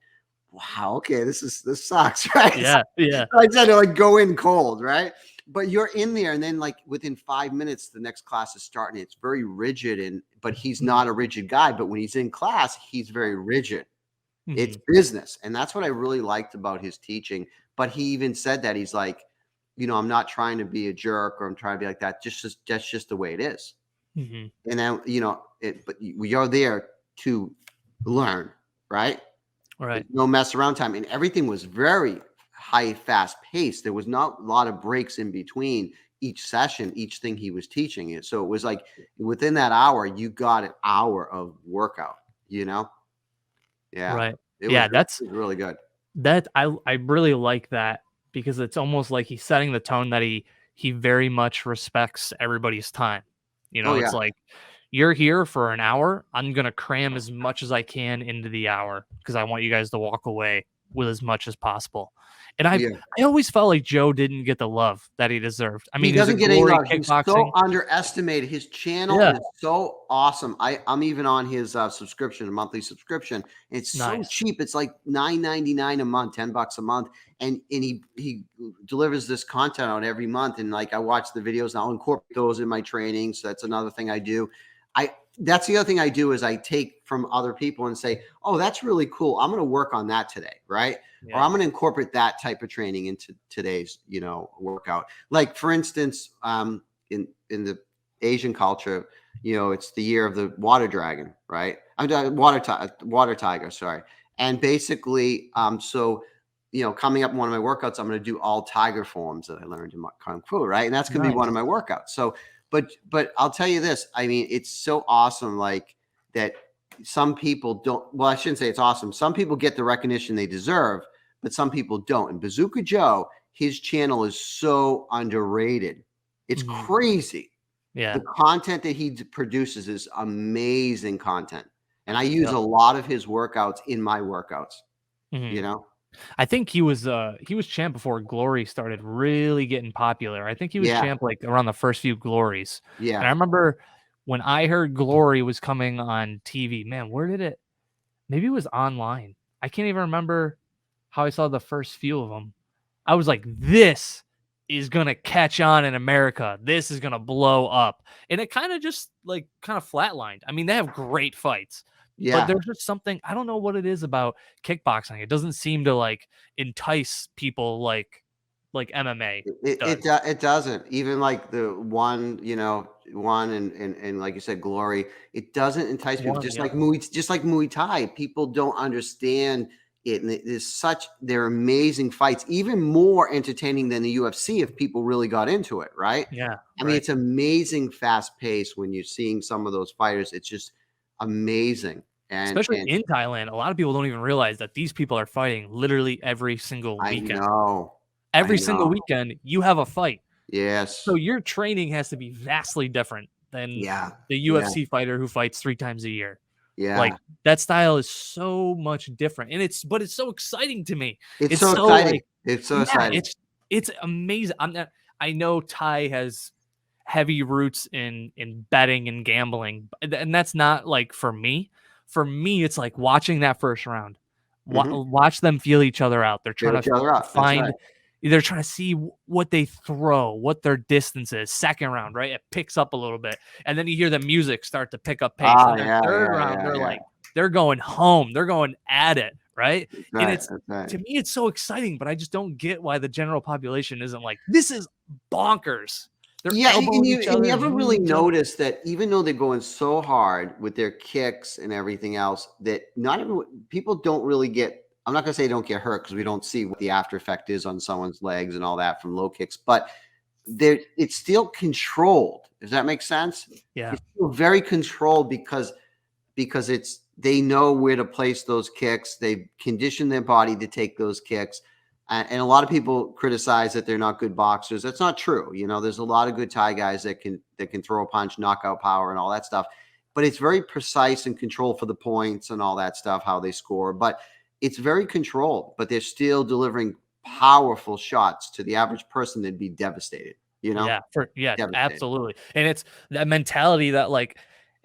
wow, okay, this sucks, right? Yeah. I said to like go in cold, right? But you're in there, and then like within 5 minutes, the next class is starting. It's very rigid, but he's not a rigid guy. But when he's in class, he's very rigid. It's business. And that's what I really liked about his teaching. But he even said that he's like, I'm not trying to be a jerk, or I'm trying to be like that. That's just the way it is. And then, but we are there to learn, right? Right. No mess around time. And everything was very high, fast paced. There was not a lot of breaks in between each session, each thing he was teaching it. So it was like within that hour, you got an hour of workout, Yeah. Right. It was really good. That I really like that, because it's almost like he's setting the tone that he very much respects everybody's time. It's like, you're here for an hour. I'm going to cram as much as I can into the hour, because I want you guys to walk away with as much as possible. And I always felt like Joe didn't get the love that he deserved. I mean, he doesn't get any love. He's kickboxing. so underestimated. His channel is so awesome. I'm even on his subscription, a monthly subscription. It's so cheap. It's like $9.99 a month, $10 a month, and he delivers this content out every month. And like I watch the videos, and I'll incorporate those in my training. So that's another thing I do. That's the other thing I do, is I take from other people and say, oh, that's really cool. I'm going to work on that today. Right. Or I'm going to incorporate that type of training into today's, workout. Like for instance, in the Asian culture, it's the year of the water dragon, right? I'm water tiger. Sorry. And basically, so, coming up in one of my workouts, I'm going to do all tiger forms that I learned in my Kung Fu. Right. And that's going to be one of my workouts. So, but I'll tell you this, I mean, it's so awesome. Like that some people don't, well, I shouldn't say it's awesome. Some people get the recognition they deserve, but some people don't. And Bazooka Joe, his channel is so underrated. It's crazy. Yeah. The content that he produces is amazing content. And I use a lot of his workouts in my workouts, I think he was champ before Glory started really getting popular. I think he was champ like around the first few Glories. Yeah. And I remember when I heard Glory was coming on TV, man, maybe it was online. I can't even remember how I saw the first few of them. I was like, this is going to catch on in America. This is going to blow up. And it kind of just kind of flatlined. I mean, they have great fights. Yeah. But there's just something, I don't know what it is about kickboxing. It doesn't seem to entice people like like MMA It does. it doesn't. Even like the one, one and like you said, Glory, it doesn't entice people. One, yep. Just like Muay Thai, people don't understand it. And they're amazing fights, even more entertaining than the UFC if people really got into it, right? Yeah, I mean, right. it's amazing fast pace when you're seeing some of those fighters. It's just amazing. Especially And in Thailand, a lot of people don't even realize that these people are fighting literally every single I weekend. know. I Every single know. weekend, you have a fight. So Yes. your training has to be vastly different than Yeah. the Yeah. UFC fighter who fights 3 times a year. Like, Yeah. that style is so much different, and it's so exciting to me. It's It's so so, exciting. like It's so yeah, exciting. it's amazing. I know Thai has heavy roots in betting and gambling, and that's not, like, for me. For me, it's like watching that first round. Mhm. Watch them feel each other out. They're Bail trying to each other out. That's right. find they're trying to see what they throw, what their distance is. Second round, right? It picks up a little bit. And then you hear the music start to pick up pace. Oh, And then yeah, third yeah, round, yeah, yeah. they're going home. They're going at it, right? That's And right, it's that's right. to me, it's so exciting, but I just don't get why the general population isn't like, this is bonkers. They're Yeah, elbowing each and you other and ever moving really each other. notice that even though they're going so hard with their kicks and everything else, that not everyone people don't really get I'm not gonna say they don't get hurt because we don't see what the after effect is on someone's legs and all that from low kicks, but it's still controlled. Does that make sense? Yeah. It's still very controlled because they know where to place those kicks. They've conditioned their body to take those kicks. And a lot of people criticize that they're not good boxers. That's not true. There's a lot of good Thai guys that can throw a punch, knockout power, and all that stuff. But it's very precise and controlled for the points and all that stuff, how they score. But it's very controlled. But they're still delivering powerful shots to the average person. They'd be devastated. Yeah, Devastated. absolutely. And it's that mentality that, like,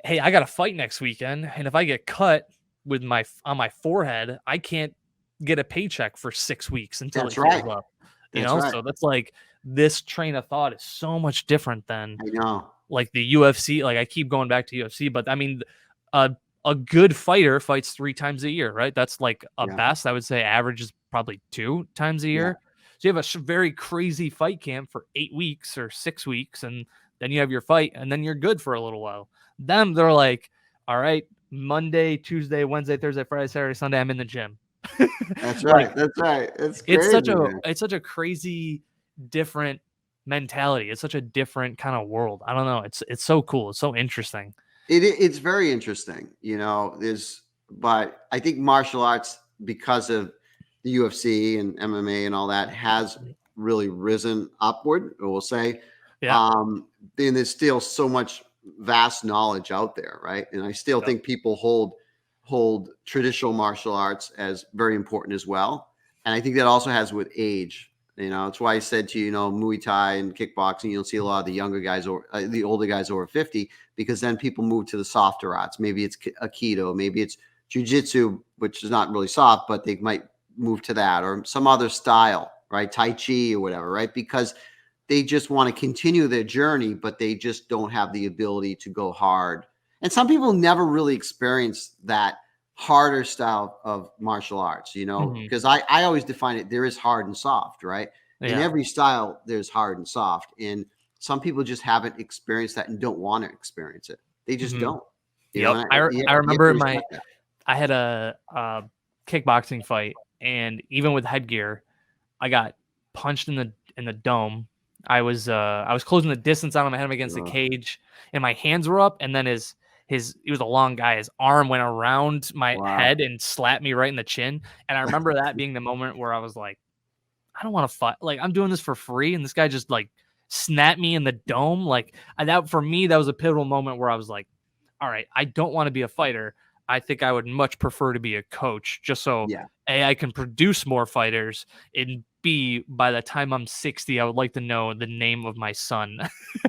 hey, I got a fight next weekend, and if I get cut with on my forehead, I can't get a paycheck for 6 weeks until it That's right. heals up. That's right. So that's like this train of thought is so much different than I know. like the UFC. Like, I keep going back to UFC, but I mean, a a good fighter fights 3 times a year, right? That's like a Yeah. best. I would say average is probably 2 times a Yeah. year. So you have a very crazy fight camp for 8 weeks or 6 weeks, and then you have your fight, and then you're good for a little while. Them, they're like, all right, Monday, Tuesday, Wednesday, Thursday, Friday, Saturday, Sunday, I'm in the gym. That's Like, right. That's right. It's it's crazy, such a man. it's such a crazy different mentality. It's such a different kind of world. I don't know. It's so cool. It's so interesting. It's very interesting, but I think martial arts, because of the UFC and MMA and all that, has really risen upward, we'll say. Yeah. Then there's still so much vast knowledge out there, right? And I still Yep. think people hold traditional martial arts as very important as well. And I think that also has with age. That's why I said to you, Muay Thai and kickboxing, you'll see a lot of the younger guys or the older guys over 50, because then people move to the softer arts. Maybe it's Aikido, maybe it's Jiu-Jitsu, which is not really soft, but they might move to that, or some other style, right? Tai Chi or whatever, right? Because they just want to continue their journey, but they just don't have the ability to go hard. And some people never really experience that harder style of martial arts, Mhm. because I always define it, there is hard and soft, right? In Yeah. every style, there's hard and soft. And some people just haven't experienced that and don't want to experience it. They just Mhm. don't, Yep. and I you have to remember respect that. I had a kickboxing fight, and even with headgear, I got punched in the dome. I was closing the distance on him. I had him against the Ugh. cage, and my hands were up, and then he was a long guy. His arm went around my Wow. head and slapped me right in the chin. And I remember that being the moment where I was like, I don't want to fight. Like, I'm doing this for free, and this guy just like snapped me in the dome. Like, that for me, that was a pivotal moment where I was like, all right, I don't want to be a fighter. I think I would much prefer to be a coach, just so Yeah. A, I can produce more fighters, and B, by the time I'm 60, I would like to know the name of my son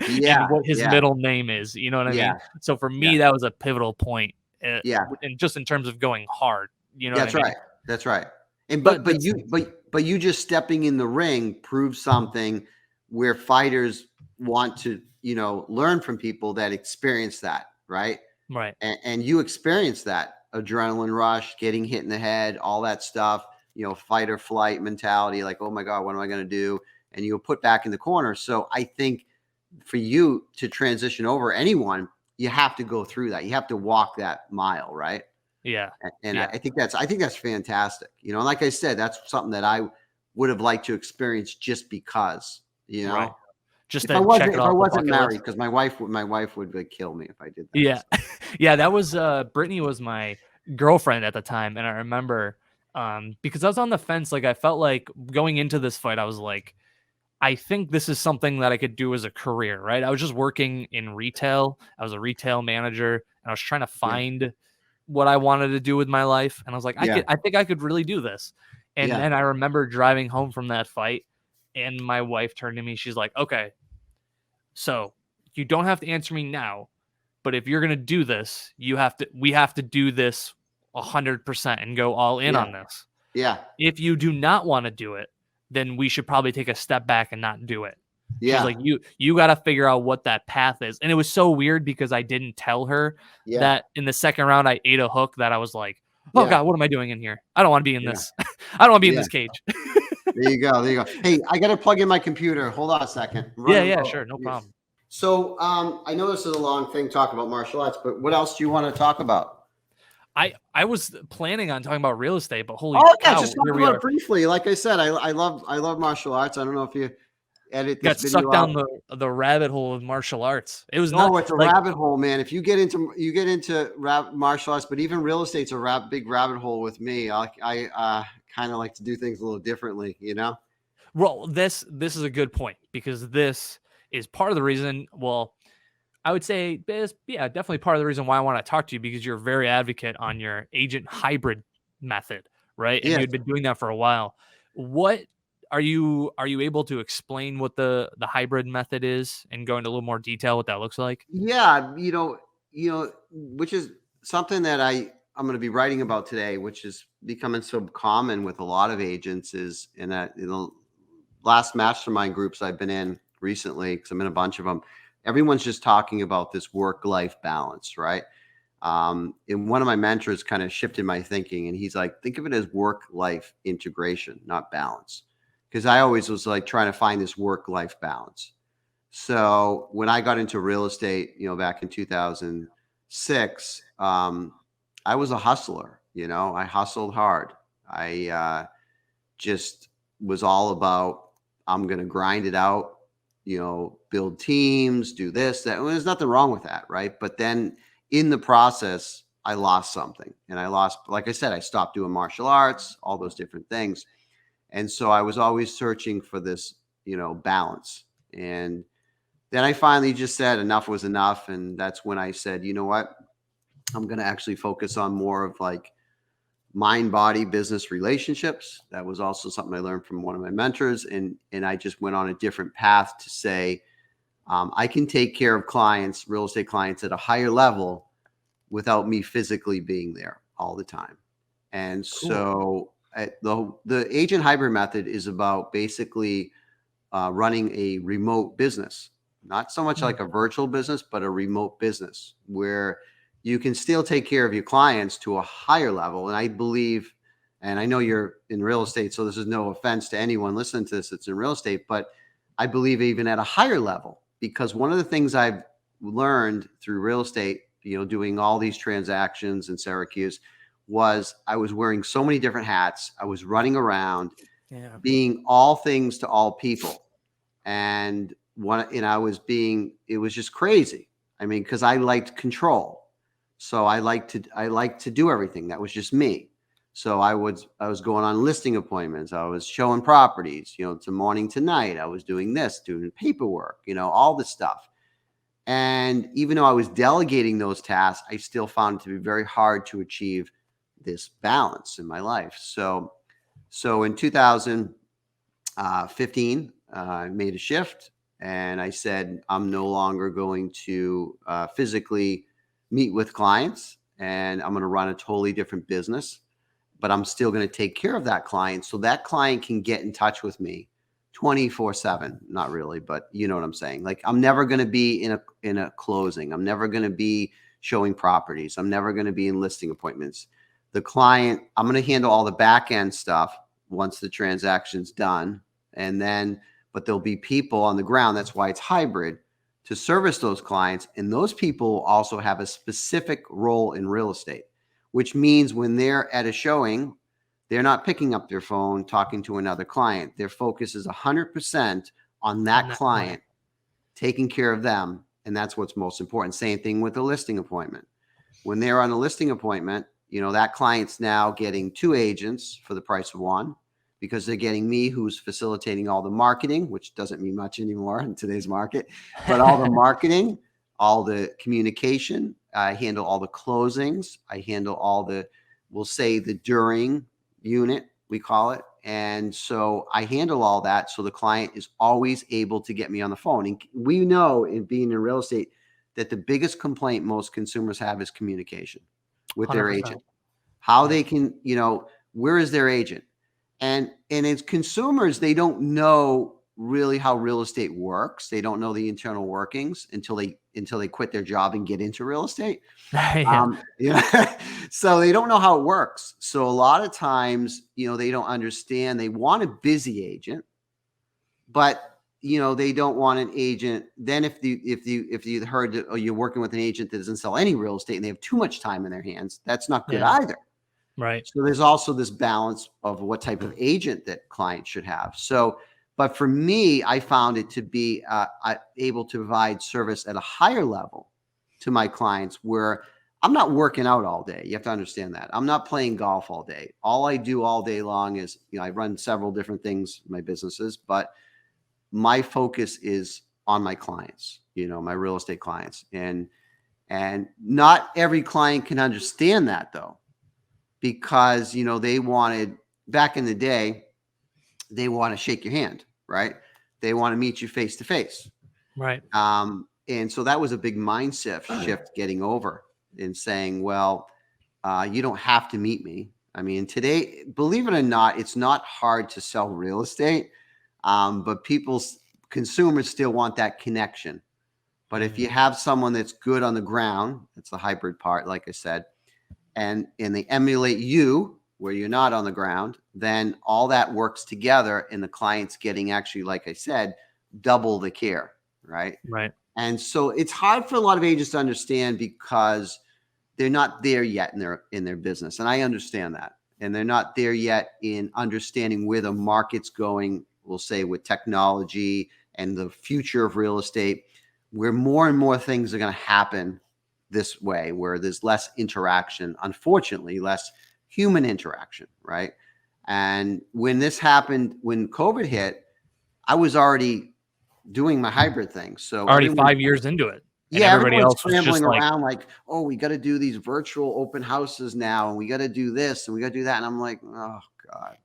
and Yeah. what his Yeah. middle name is. You know what I Yeah. mean? So for Yeah. me, that was a pivotal point, Yeah. and just in terms of going hard. You know what I That's mean? right. That's right. And But but that's you but you just stepping in the ring proves something where fighters want to, learn from people that experience that, right? right. And you experience that adrenaline rush, getting hit in the head, all that stuff, fight or flight mentality, like, oh my God, what am I going to do? and you're put back in the corner. So I think for you to transition over anyone, you have to go through that. You have to walk that mile, right? Yeah. And I think that's fantastic. You know, and like I said, that's something that I would have liked to experience just because, you know. Right. Just If to check it I off the wasn't bucket married, list. because my wife would like, kill me if I did that. Yeah. Yeah, that was Brittany was my girlfriend at the time, and I remember because I was on the fence, like I felt like going into this fight, I was like, I think this is something that I could do as a career, right? I was just working in retail. I was a retail manager, and I was trying to Yeah. find what I wanted to do with my life, and I was like, Yeah. I think I could really do this. And Yeah. then I remember driving home from that fight, and my wife turned to me, she's like, "Okay, so you don't have to answer me now, but if you're gonna do this, we have to do this 100% and go all in Yeah. on this. Yeah. If you do not want to do it, then we should probably take a step back and not do it." She's Yeah. like, you got to figure out what that path is. And it was so weird because I didn't tell her Yeah. that in the second round I ate a hook that I was like, oh Yeah. God, what am I doing in here? I don't want to be in Yeah. this. I don't want to be in Yeah. this cage. There you go. There you go. Hey, I got to plug in my computer. Hold on a second. Yeah, sure. No problem. So I know this is a long thing talking about martial arts, but what else do you want to talk about? I was planning on talking about real estate, but holy yeah, cow, just talk about it briefly. Like I said, I love martial arts. I don't know if you edit this got video sucked down the rabbit hole of martial arts. It was it's a rabbit hole, man. If you get into martial arts, but even real estate's a big rabbit hole with me. I kind of like to do things a little differently, you know. Well, this is a good point because this is part of the reason. Well, I would say this, yeah, definitely part of the reason why I want to talk to you because you're a very advocate on your agent hybrid method, right? And Yeah. you'd been doing that for a while. What are you able to explain what the hybrid method is and go into a little more detail what that looks like? Yeah, you know, which is something that I'm going to be writing about today, which is becoming so common with a lot of agents is in the last mastermind groups I've been in recently, because I'm in a bunch of them. Everyone's just talking about this work-life balance, right? And one of my mentors kind of shifted my thinking, and he's like, think of it as work-life integration, not balance. Because I always was like trying to find this work-life balance. So when I got into real estate, back in 2006, I was a hustler. I hustled hard. I just was all about, I'm going to grind it out, build teams, do this, that. Well, there's nothing wrong with that, right? But then in the process, I lost something. And like I said, I stopped doing martial arts, all those different things. And so I was always searching for this, balance. And then I finally just said enough was enough. And that's when I said, you know what? I'm going to actually focus on more of like mind, body, business relationships. That was also something I learned from one of my mentors. And I just went on a different path to say, I can take care of clients, real estate clients at a higher level without me physically being there all the time. And so the agent hybrid method is about basically running a remote business, not so much like a virtual business, but a remote business where you can still take care of your clients to a higher level. And I believe, and I know you're in real estate, so this is no offense to anyone listening to this that's in real estate, but I believe even at a higher level, because one of the things I've learned through real estate, doing all these transactions in Syracuse, was I was wearing so many different hats. I was running around, being all things to all people. And it was just crazy. I mean, because I liked control. So I like to do everything. That was just me. So I was going on listing appointments. I was showing properties, to morning to night. I was doing this, doing paperwork, all this stuff. And even though I was delegating those tasks, I still found it to be very hard to achieve this balance in my life. So in 2015, I made a shift and I said, I'm no longer going to physically meet with clients, and I'm going to run a totally different business, but I'm still going to take care of that client so that client can get in touch with me 24/7. Not really, but you know what I'm saying? Like, I'm never going to be in a closing. I'm never going to be showing properties. I'm never going to be in listing appointments. The client, I'm going to handle all the back end stuff once the transaction's done. And then, but there'll be people on the ground. That's why it's hybrid, to service those clients. And those people also have a specific role in real estate, which means when they're at a showing, they're not picking up their phone, talking to another client. Their focus is 100% on that client, taking care of them. And that's what's most important. Same thing with a listing appointment. When they're on a listing appointment, that client's now getting 2 agents for the price of 1, because they're getting me, who's facilitating all the marketing, which doesn't mean much anymore in today's market, but all the marketing, all the communication. I handle all the closings. I handle all the, we'll say the during unit, we call it. And so I handle all that. So the client is always able to get me on the phone. And we know, in being in real estate, that the biggest complaint most consumers have is communication with 100%. Their agent. How they can, where is their agent? And as consumers, they don't know really how real estate works. They don't know the internal workings until they quit their job and get into real estate. So they don't know how it works. So a lot of times, they don't understand. They want a busy agent, but they don't want an agent. Then if you heard that, you're working with an agent that doesn't sell any real estate and they have too much time in their hands, that's not good either. Right. So there's also this balance of what type of agent that clients should have. So, but for me, I found it to be able to provide service at a higher level to my clients, where I'm not working out all day. You have to understand that. I'm not playing golf all day. All I do all day long is, I run several different things in my businesses, but my focus is on my clients, my real estate clients. And not every client can understand that, though, because, they wanted, back in the day, they want to shake your hand, right? They want to meet you face to face. Right. And so that was a big mindset shift getting over, and saying, well, you don't have to meet me. I mean, today, believe it or not, it's not hard to sell real estate, but consumers still want that connection. But if you have someone that's good on the ground, that's the hybrid part, like I said, and they emulate you where you're not on the ground, then all that works together, and the client's getting, actually, like I said, double the care, right? Right. And so it's hard for a lot of agents to understand, because they're not there yet in their business. And I understand that. And they're not there yet in understanding where the market's going, we'll say, with technology and the future of real estate, where more and more things are going to happen this way, where there's less interaction, unfortunately, less human interaction, right? And when this happened, when COVID hit, I was already doing my hybrid thing. So already 5 years into it. Yeah, everybody else scrambling around like, oh, we got to do these virtual open houses now, and we got to do this, and we got to do that. And I'm like, oh God,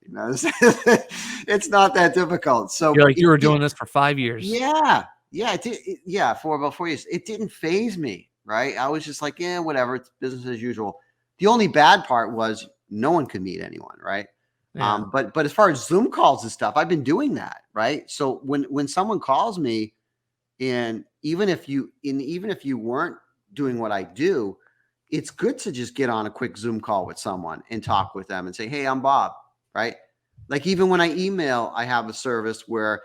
it's not that difficult. So you're like, you were doing this for 5 years. Yeah. For about 4 years. It didn't faze me, right? I was just like, yeah, whatever. It's business as usual. The only bad part was no one could meet anyone, right? Yeah. But as far as Zoom calls and stuff, I've been doing that, right? So when someone calls me, and even if you weren't doing what I do, it's good to just get on a quick Zoom call with someone and talk with them and say, hey, I'm Bob, right? Like, even when I email, I have a service where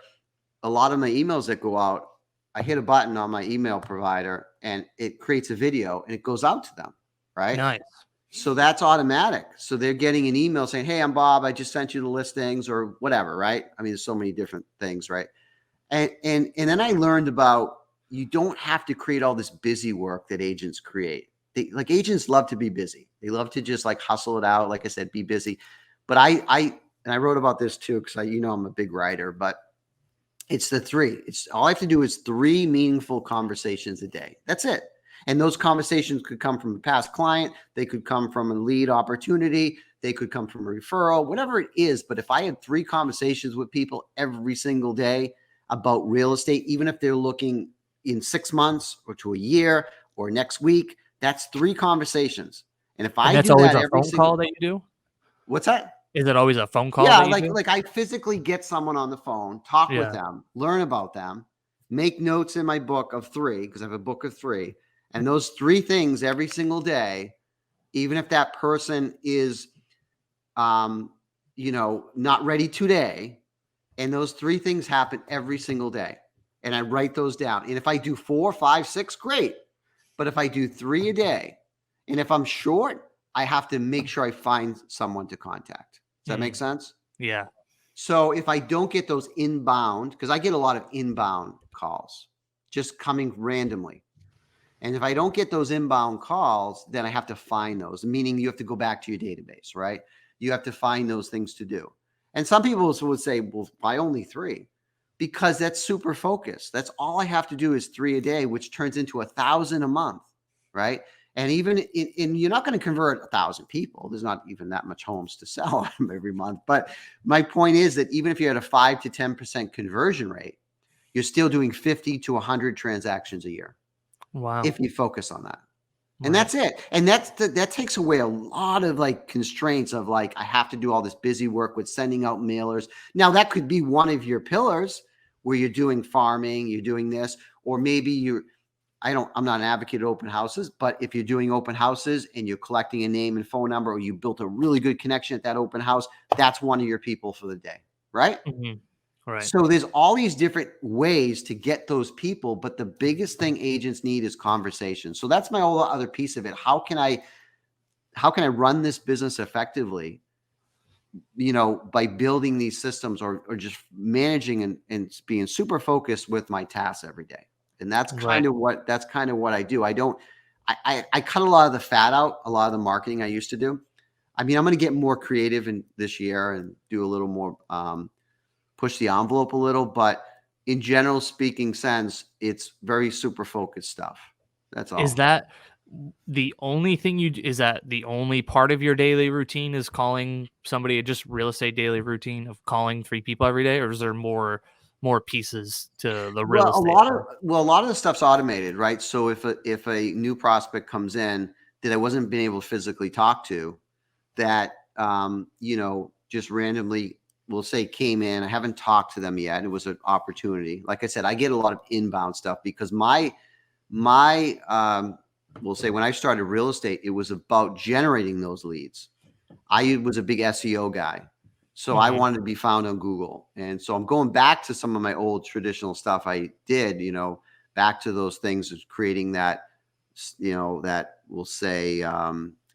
a lot of my emails that go out, I hit a button on my email provider and it creates a video and it goes out to them, right? Nice. So that's automatic. So they're getting an email saying, hey, I'm Bob. I just sent you the listings, or whatever, right? I mean, there's so many different things, right? And then I learned about, you don't have to create all this busy work that agents create. Agents love to be busy. They love to just like hustle it out. Like I said, be busy. But I wrote about this too, because I'm a big writer, but it's the 3. It's all I have to do is 3 meaningful conversations a day. That's it. And those conversations could come from a past client. They could come from a lead opportunity. They could come from a referral, whatever it is. But if I had 3 conversations with people every single day about real estate, even if they're looking in 6 months or to a year or next week, that's 3 conversations. And if I do that every phone call that you do? What's that? Is it always a phone call? Yeah, like I physically get someone on the phone, talk with them, learn about them, make notes in my book of 3, because I have a book of 3. And those 3 things every single day, even if that person is, not ready today, And those 3 things happen every single day. And I write those down. And if I do 4, 5, 6, great. But if I do 3 a day, and if I'm short, I have to make sure I find someone to contact. Does that make sense? Yeah. So if I don't get those inbound, because I get a lot of inbound calls just coming randomly. And if I don't get those inbound calls, then I have to find those, meaning you have to go back to your database, right? You have to find those things to do. And some people would say, well, why only 3? Because that's super focused. That's all I have to do is 3 a day, which turns into 1,000 a month, right? And even in you're not going to convert 1,000 people. There's not even that much homes to sell every month. But my point is that even if you're at a 5 to 10% conversion rate, you're still doing 50 to 100 transactions a year. Wow. If you focus on that. And that's it. And that takes away a lot of like constraints of like, I have to do all this busy work with sending out mailers. Now that could be one of your pillars where you're doing farming, you're doing this, or maybe I'm not an advocate of open houses, but if you're doing open houses and you're collecting a name and phone number, or you built a really good connection at that open house, that's one of your people for the day. Right. Mm-hmm. Right. So there's all these different ways to get those people, but the biggest thing agents need is conversation. So that's my whole other piece of it. How can I run this business effectively? By building these systems or just managing and being super focused with my tasks every day. And that's kind of what I do. I cut a lot of the fat out, a lot of the marketing I used to do. I mean, I'm going to get more creative in this year and do a little more, push the envelope a little, but in general speaking sense, it's very super focused stuff. That's all. Is that the only thing is that the only part of your daily routine is calling somebody, just real estate daily routine of calling 3 people every day? Or is there more pieces to the real estate? A lot of the stuff's automated, right? So if a new prospect comes in that I wasn't being able to physically talk to, that, just randomly, we'll say came in, I haven't talked to them yet. It was an opportunity. Like I said, I get a lot of inbound stuff because we'll say when I started real estate, it was about generating those leads. I was a big SEO guy. So I wanted to be found on Google. And so I'm going back to some of my old traditional stuff I did, back to those things of creating that, that we'll say,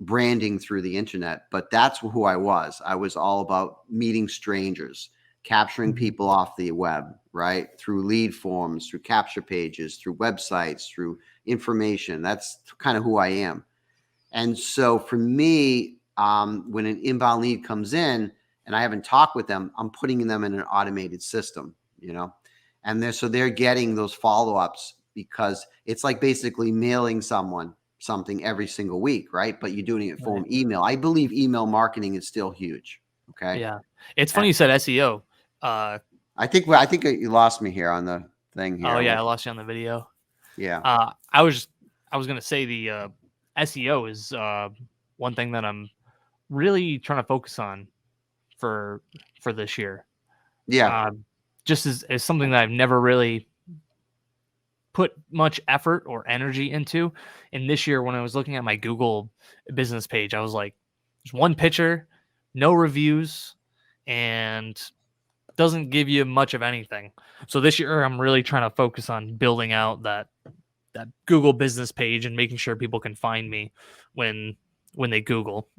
branding through the internet, but that's who I was. I was all about meeting strangers, capturing people off the web, right? Through lead forms, through capture pages, through websites, through information. That's kind of who I am. And so for me, when an inbound lead comes in and I haven't talked with them, I'm putting them in an automated system, and they're getting those follow-ups because it's like basically mailing someone something every single week, right? But you're doing it for email. I believe email marketing is still huge. Okay. Yeah. It's funny you said SEO. I think you lost me here on the thing here. Oh yeah, I lost you on the video. Yeah. I was gonna say the SEO is one thing that I'm really trying to focus on for this year. Yeah. Just as something that I've never really put much effort or energy into. And this year, when I was looking at my Google business page, I was like, there's one picture, no reviews, and doesn't give you much of anything. So this year, I'm really trying to focus on building out that Google business page and making sure people can find me when they Google,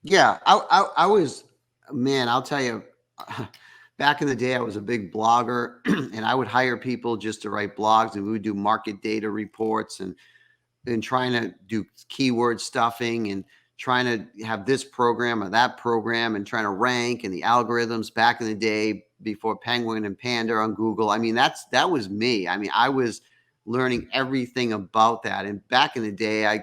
Yeah. I was, man, I'll tell you, back in the day, I was a big blogger and I would hire people just to write blogs, and we would do market data reports and trying to do keyword stuffing and trying to have this program or that program and trying to rank and the algorithms back in the day before Penguin and Panda on Google. I mean, that was me. I mean, I was learning everything about that. And back in the day, I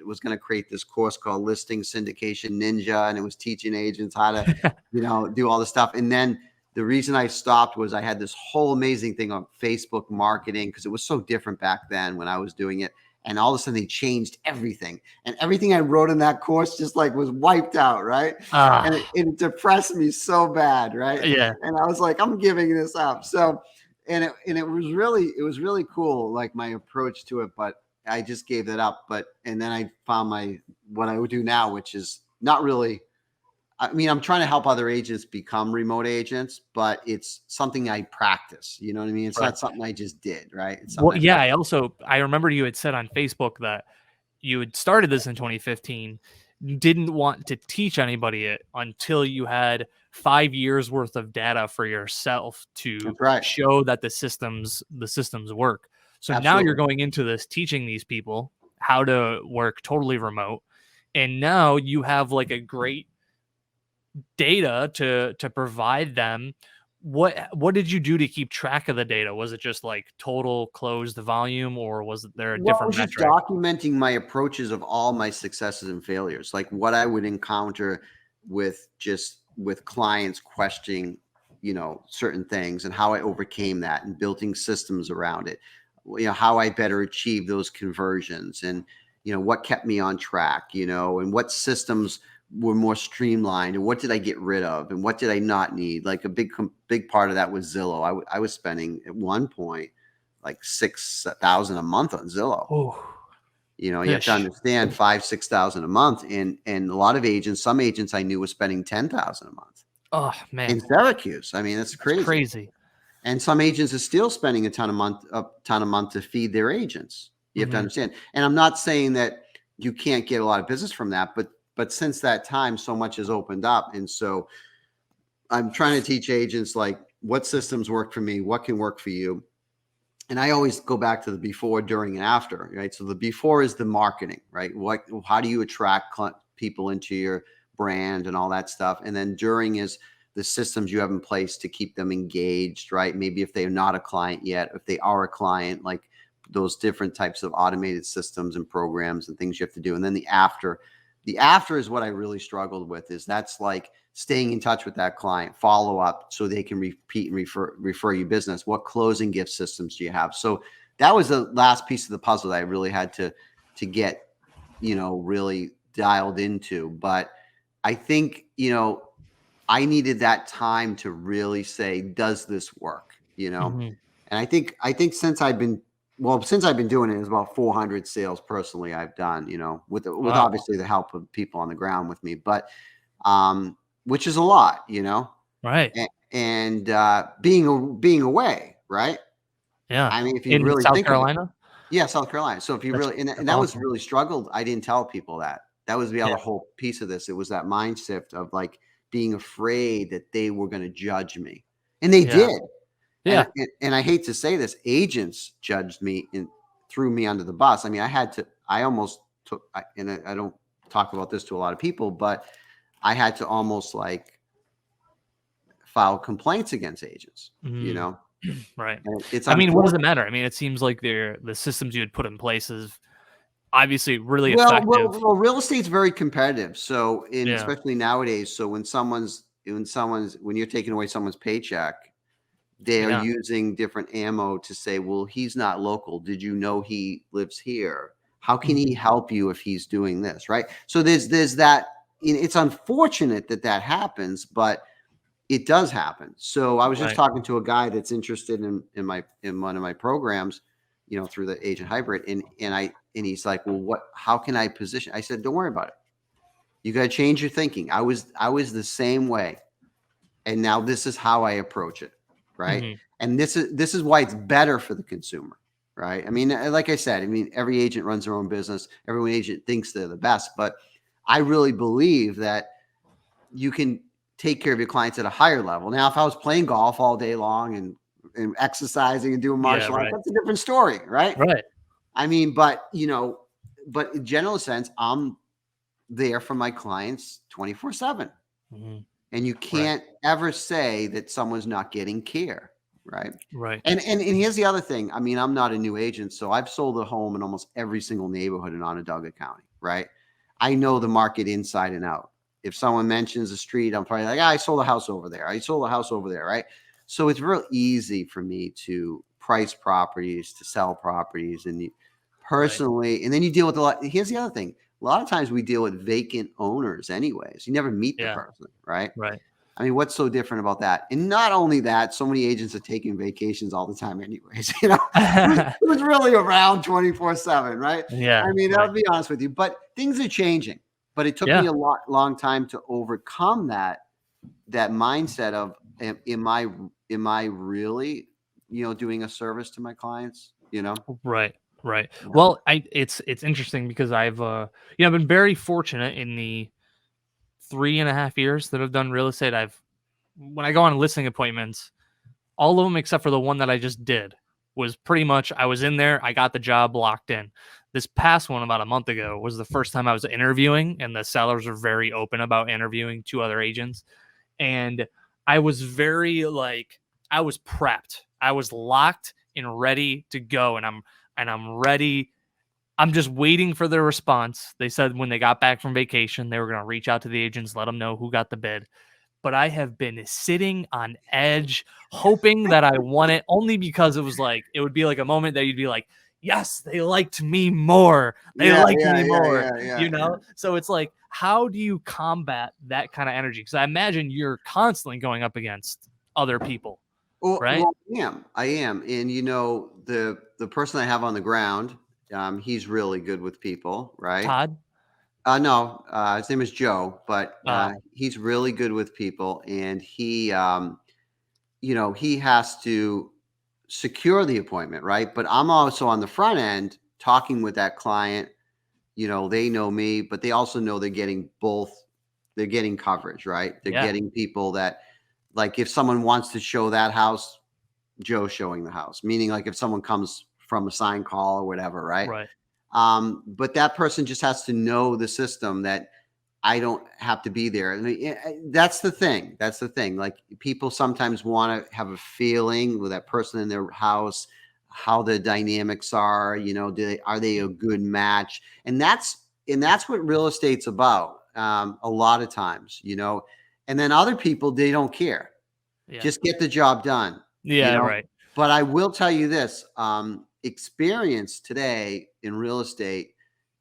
was going to create this course called Listing Syndication Ninja, and it was teaching agents how to, do all this stuff. And then the reason I stopped was I had this whole amazing thing on Facebook marketing because it was so different back then when I was doing it. And all of a sudden they changed everything. And everything I wrote in that course just like was wiped out, right? And it depressed me so bad, right? Yeah. And I was like, I'm giving this up. So, and it was really cool, like my approach to it, but I just gave that up. And then I found what I would do now, which is not really, I mean, I'm trying to help other agents become remote agents, but it's something I practice. You know what I mean? It's Right. not something I just did, right? It's Well, something I yeah, practice. I remember you had said on Facebook that you had started this in 2015. You didn't want to teach anybody it until you had 5 years worth of data for yourself to That's right. show that the systems work. So now you're Absolutely. going into this teaching these people how to work totally remote. And now you have like a great data to provide them. What did you do to keep track of the data? Was it just like total closed volume, or was there a Well, I different was just metric? documenting my approaches of all my successes and failures, like what I would encounter with clients questioning, certain things and how I overcame that and building systems around it. How I better achieve those conversions and, what kept me on track, and what systems were more streamlined and what did I get rid of and what did I not need? Like a big part of that was Zillow. I was spending at one point like 6,000 a month on Zillow. Oh, You have to understand 5,000-6,000 a month. And a lot of agents, some agents I knew was spending 10,000 a month oh man, in Syracuse. I mean, that's that's crazy. crazy. And some agents are still spending a ton a month to feed their agents. You have to understand. And I'm not saying that you can't get a lot of business from that, but since that time, so much has opened up. And so I'm trying to teach agents like what systems work for me, what can work for you. And I always go back to the before, during, and after, right? So the before is the marketing, right? How do you attract people into your brand and all that stuff? And then during is the systems you have in place to keep them engaged, right? Maybe if they're not a client yet, if they are a client, like those different types of automated systems and programs and things you have to do. And then the after is what I really struggled with. Is that's like staying in touch with that client, follow up so they can repeat and refer you business. What closing gift systems do you have? So that was the last piece of the puzzle that I really had to get, really dialed into. But I think, I needed that time to really say, does this work? And I think since I've been doing it, it's about 400 sales personally I've done, with Wow. obviously the help of people on the ground with me, but which is a lot, Right. and being away, right? Yeah. I mean, if you In really South think of it, Carolina? yeah, South Carolina. So if you That's really, and that's that was awesome. really struggled. I didn't tell people that. That was the Yeah. other whole piece of this. It was that mind shift of like being afraid that they were going to judge me, and they Yeah. did. Yeah. And I hate to say this, agents judged me and threw me under the bus. I mean, I almost took, and I don't talk about this to a lot of people, but I had to almost like file complaints against agents, Mhm. Right. and it's I mean, what does unfortunate. it matter? I mean, it seems like the systems you had put in place is obviously really Well, effective. real estate's very competitive. So Yeah. especially nowadays, so when you're taking away someone's paycheck, they are Yeah. using different ammo to say, well, he's not local. Did you know he lives here? How can he Mhm. help you if he's doing this? Right. So there's that. It's unfortunate that happens, but it does happen. So I was just Right. talking to a guy that's interested in one of my programs, through the agent hybrid. And he's like, well, how can I position? I said, don't worry about it. You got to change your thinking. I was the same way. And now this is how I approach it. Right. Mhm. And this is why it's better for the consumer. Right. I mean, like I said, every agent runs their own business. Every agent thinks they're the best, but I really believe that you can take care of your clients at a higher level. Now, if I was playing golf all day long and exercising and doing Yeah, martial arts, right. that's a different story. Right. Right. I mean, but in general sense, I'm there for my clients 24/7. Mhm. And you Right. can't ever say that someone's not getting care, right? Right. And here's the other thing. I mean, I'm not a new agent, so I've sold a home in almost every single neighborhood in Onondaga County, right? I know the market inside and out. If someone mentions a street, I'm probably like, I sold a house over there. I sold a house over there, right? So it's real easy for me to price properties, to sell properties, and Right. personally, and then you deal with a lot. Here's the other thing. A lot of times we deal with vacant owners anyways. You never meet the Yeah. person, right? Right. I mean, what's so different about that? And not only that, so many agents are taking vacations all the time anyways, who's really around 24/7, right? Yeah. I mean, Right. I'll be honest with you, but things are changing. But it took me a long time to overcome that mindset of, am I really, doing a service to my clients, Right. Right. Yeah. Well, it's interesting because I've I've been very fortunate in the 3.5 years that I've done real estate. When I go on listing appointments, all of them except for the one that I just did was pretty much I was in there, I got the job locked in. This past one about a month ago was the first time I was interviewing, and the sellers are very open about interviewing 2 other agents. And I was very I was prepped. I was locked and ready to go, and I'm ready. I'm just waiting for their response. They said when they got back from vacation, they were going to reach out to the agents, let them know who got the bid. But I have been sitting on edge, hoping that I won it, only because it would be like a moment that you'd be like, yes, they liked me more. They liked me more, So it's like, how do you combat that kind of energy? Because I imagine you're constantly going up against other people, right? Well, I am. And, the person I have on the ground, he's really good with people, right? Todd? No, his name is Joe, but he's really good with people, and he has to secure the appointment, right? But I'm also on the front end talking with that client. They know me, but they also know they're getting coverage, right? They're getting people that, like, if someone wants to show that house, Joe's showing the house, meaning like if someone comes from a sign call or whatever, right? Right. But that person just has to know the system, that I don't have to be there. And that's the thing. Like, people sometimes want to have a feeling with that person in their house, how the dynamics are, are they a good match? And that's what real estate's about. A lot of times, and then other people, they don't care. Just get the job done. Yeah, right. But I will tell you this, experience today in real estate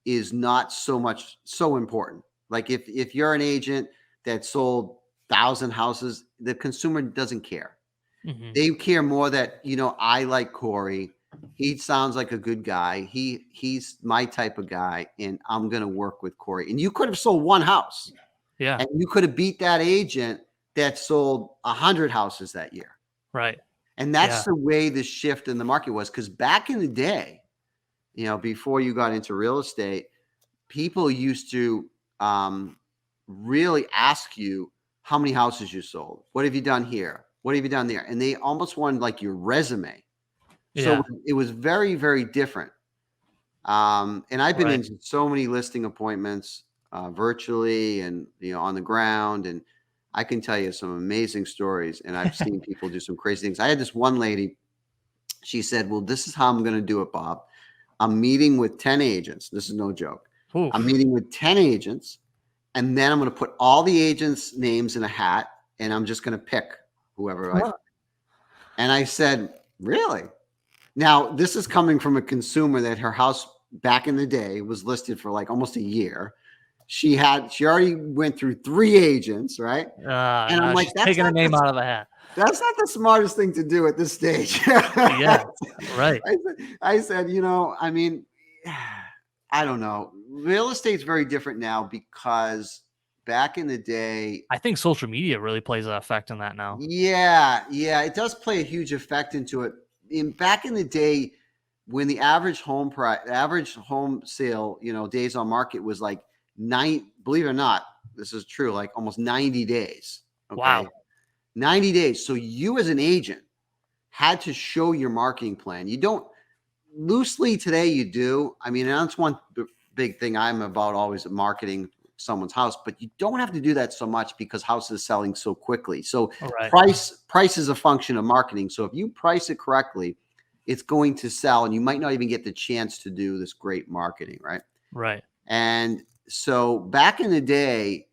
is not so important. Like, if you're an agent that sold 1,000 houses, the consumer doesn't care. Mm-hmm. They care more that, I like Cory. He sounds like a good guy. He's my type of guy, and I'm going to work with Cory. And you could have sold one house. Yeah. And you could have beat that agent that sold 100 houses that year. Right. And that's the way the shift in the market was. Because back in the day, before you got into real estate, people used to really ask you how many houses you sold. What have you done here? What have you done there? And they almost wanted like your resume. So it was very, very different. And I've been in so many listing appointments virtually and, on the ground. And I can tell you some amazing stories. And I've seen people do some crazy things. I had this one lady, she said, well, this is how I'm going to do it, Bob. I'm meeting with 10 agents. This is no joke. Oof. I'm meeting with 10 agents, and then I'm going to put all the agents' names in a hat, and I'm just going to pick whoever And I said, really? Now, this is coming from a consumer that her house back in the day was listed for like almost a year. She already went through 3 agents, right? And I'm like, that's taking a name out of the hat. That's not the smartest thing to do at this stage. Yeah, right. I said, I mean, I don't know. Real estate's very different now, because back in the day, I think social media really plays an effect in that now. Yeah, it does play a huge effect into it. Back in the day, when the average home sale, days on market was like believe it or not, this is true, like almost 90 days. Okay? Wow. 90 days. So you as an agent had to show your marketing plan. You don't loosely today, you do. I mean, that's one big thing I'm about, always marketing someone's house, but you don't have to do that so much because houses selling so quickly. So price is a function of marketing. So if you price it correctly, it's going to sell, and you might not even get the chance to do this great marketing, right? Right. And so back in the day,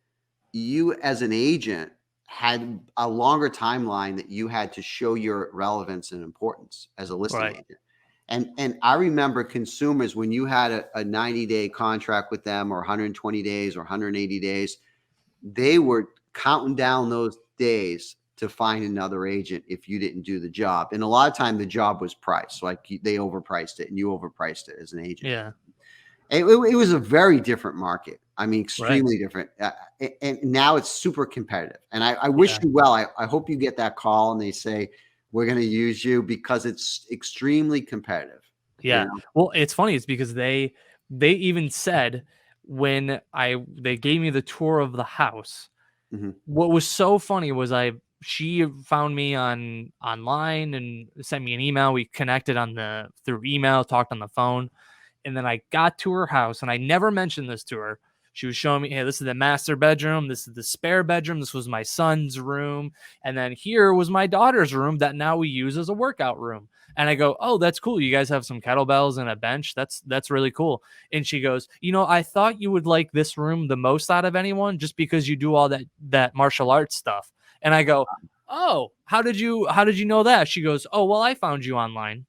you as an agent had a longer timeline that you had to show your relevance and importance as a listing agent. And I remember consumers, when you had a 90-day contract with them, or 120 days or 180 days, they were counting down those days to find another agent if you didn't do the job. And a lot of time the job was priced. Like, they overpriced it, and you overpriced it as an agent. Yeah. It was a very different market. I mean, Right. extremely different. And now it's super competitive. And I wish you well. I hope you get that call and they say, we're going to use you, because it's extremely competitive. You Yeah. know? Well, it's funny. It's because they even said when they gave me the tour of the house. Mm-hmm. What was so funny was she found me online and sent me an email. We connected through email, talked on the phone. And then I got to her house, and I never mentioned this to her. She was showing me, hey, this is the master bedroom. This is the spare bedroom. This was my son's room. And then here was my daughter's room that now we use as a workout room. And I go, oh, that's cool. You guys have some kettlebells and a bench. That's really cool. And she goes, I thought you would like this room the most out of anyone just because you do all that martial arts stuff. And I go, oh, how did you know that? She goes, oh, well, I found you online.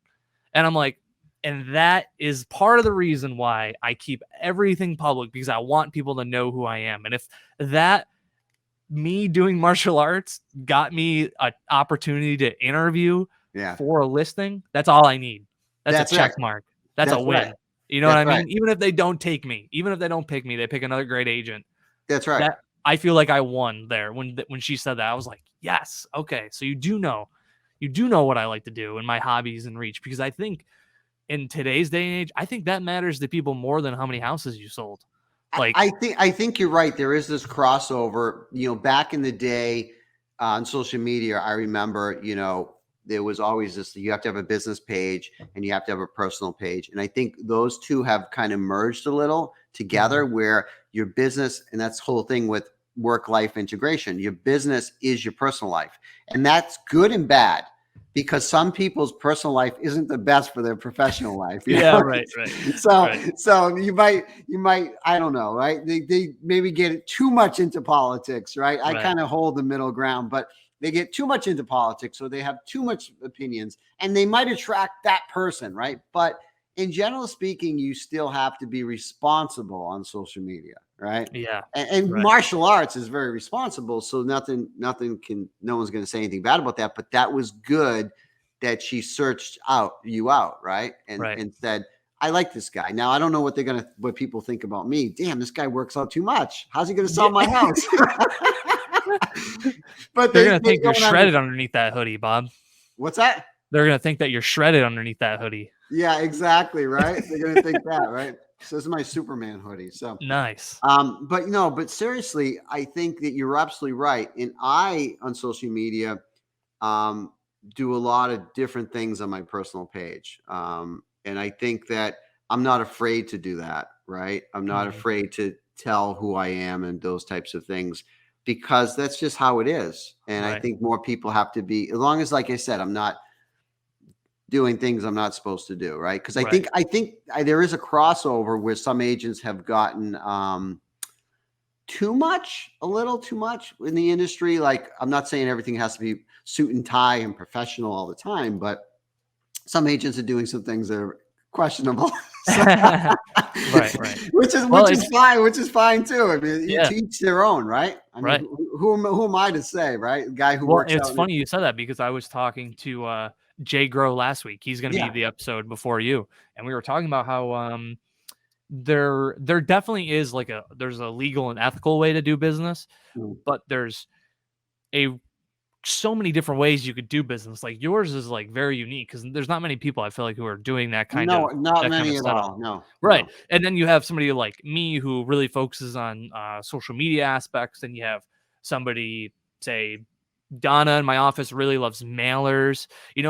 And I'm like, and that is part of the reason why I keep everything public, because I want people to know who I am. And if that me doing martial arts got me an opportunity to interview for a listing, that's all I need. That's a check mark. That's a win. Right. You know what I mean? Even if they don't take me, even if they don't pick me, they pick another great agent. That's right. That I feel like I won there when she said that. I was like, yes, okay. So you do know what I like to do and my hobbies and reach, because I think in today's day and age, I think that matters to people more than how many houses you sold. Like, I think you're right. There is this crossover. Back in the day on social media, I remember, there was always this: you have to have a business page and you have to have a personal page. And I think those two have kind of merged a little together, where your business, and that's the whole thing with work-life integration. Your business is your personal life, and that's good and bad, because some people's personal life isn't the best for their professional life. Right. So you might, I don't know, right? They maybe get too much into politics, right? I kind of hold the middle ground, but they get too much into politics, so they have too much opinions, and they might attract that person, right? But in general speaking, you still have to be responsible on social media, right? Yeah. And martial arts is very responsible. So no one's going to say anything bad about that. But that was good that she searched you out, right? And said, I like this guy. Now, I don't know what people think about me. Damn, this guy works out too much. How's he going to sell my house? But they're going to think you're shredded underneath that hoodie, Bob. What's that? They're going to think that you're shredded underneath that hoodie. Yeah, exactly. Right. They're going to think that, right? So this is my Superman hoodie. So nice. But seriously, I think that you're absolutely right. And I, on social media, do a lot of different things on my personal page. And I think that I'm not afraid to do that. Right. I'm not afraid to tell who I am and those types of things, because that's just how it is. And I think more people have to be, as long as, like I said, I'm not doing things I'm not supposed to do, right? Because I think there is a crossover where some agents have gotten a little too much in the industry. Like, I'm not saying everything has to be suit and tie and professional all the time, but some agents are doing some things that are questionable. Which is fine too. I mean, to each their own, right? I mean, who am I to say, right? The guy who works. It's funny you said that, because I was talking to Jay Grow last week. He's going to be the episode before you, and we were talking about how there definitely is there's a legal and ethical way to do business, but there's so many different ways you could do business. Like, yours is very unique, because there's not many people, I feel like, who are doing that kind of not many at all. No. And then you have somebody like me who really focuses on social media aspects, and you have somebody, say Donna in my office, really loves mailers,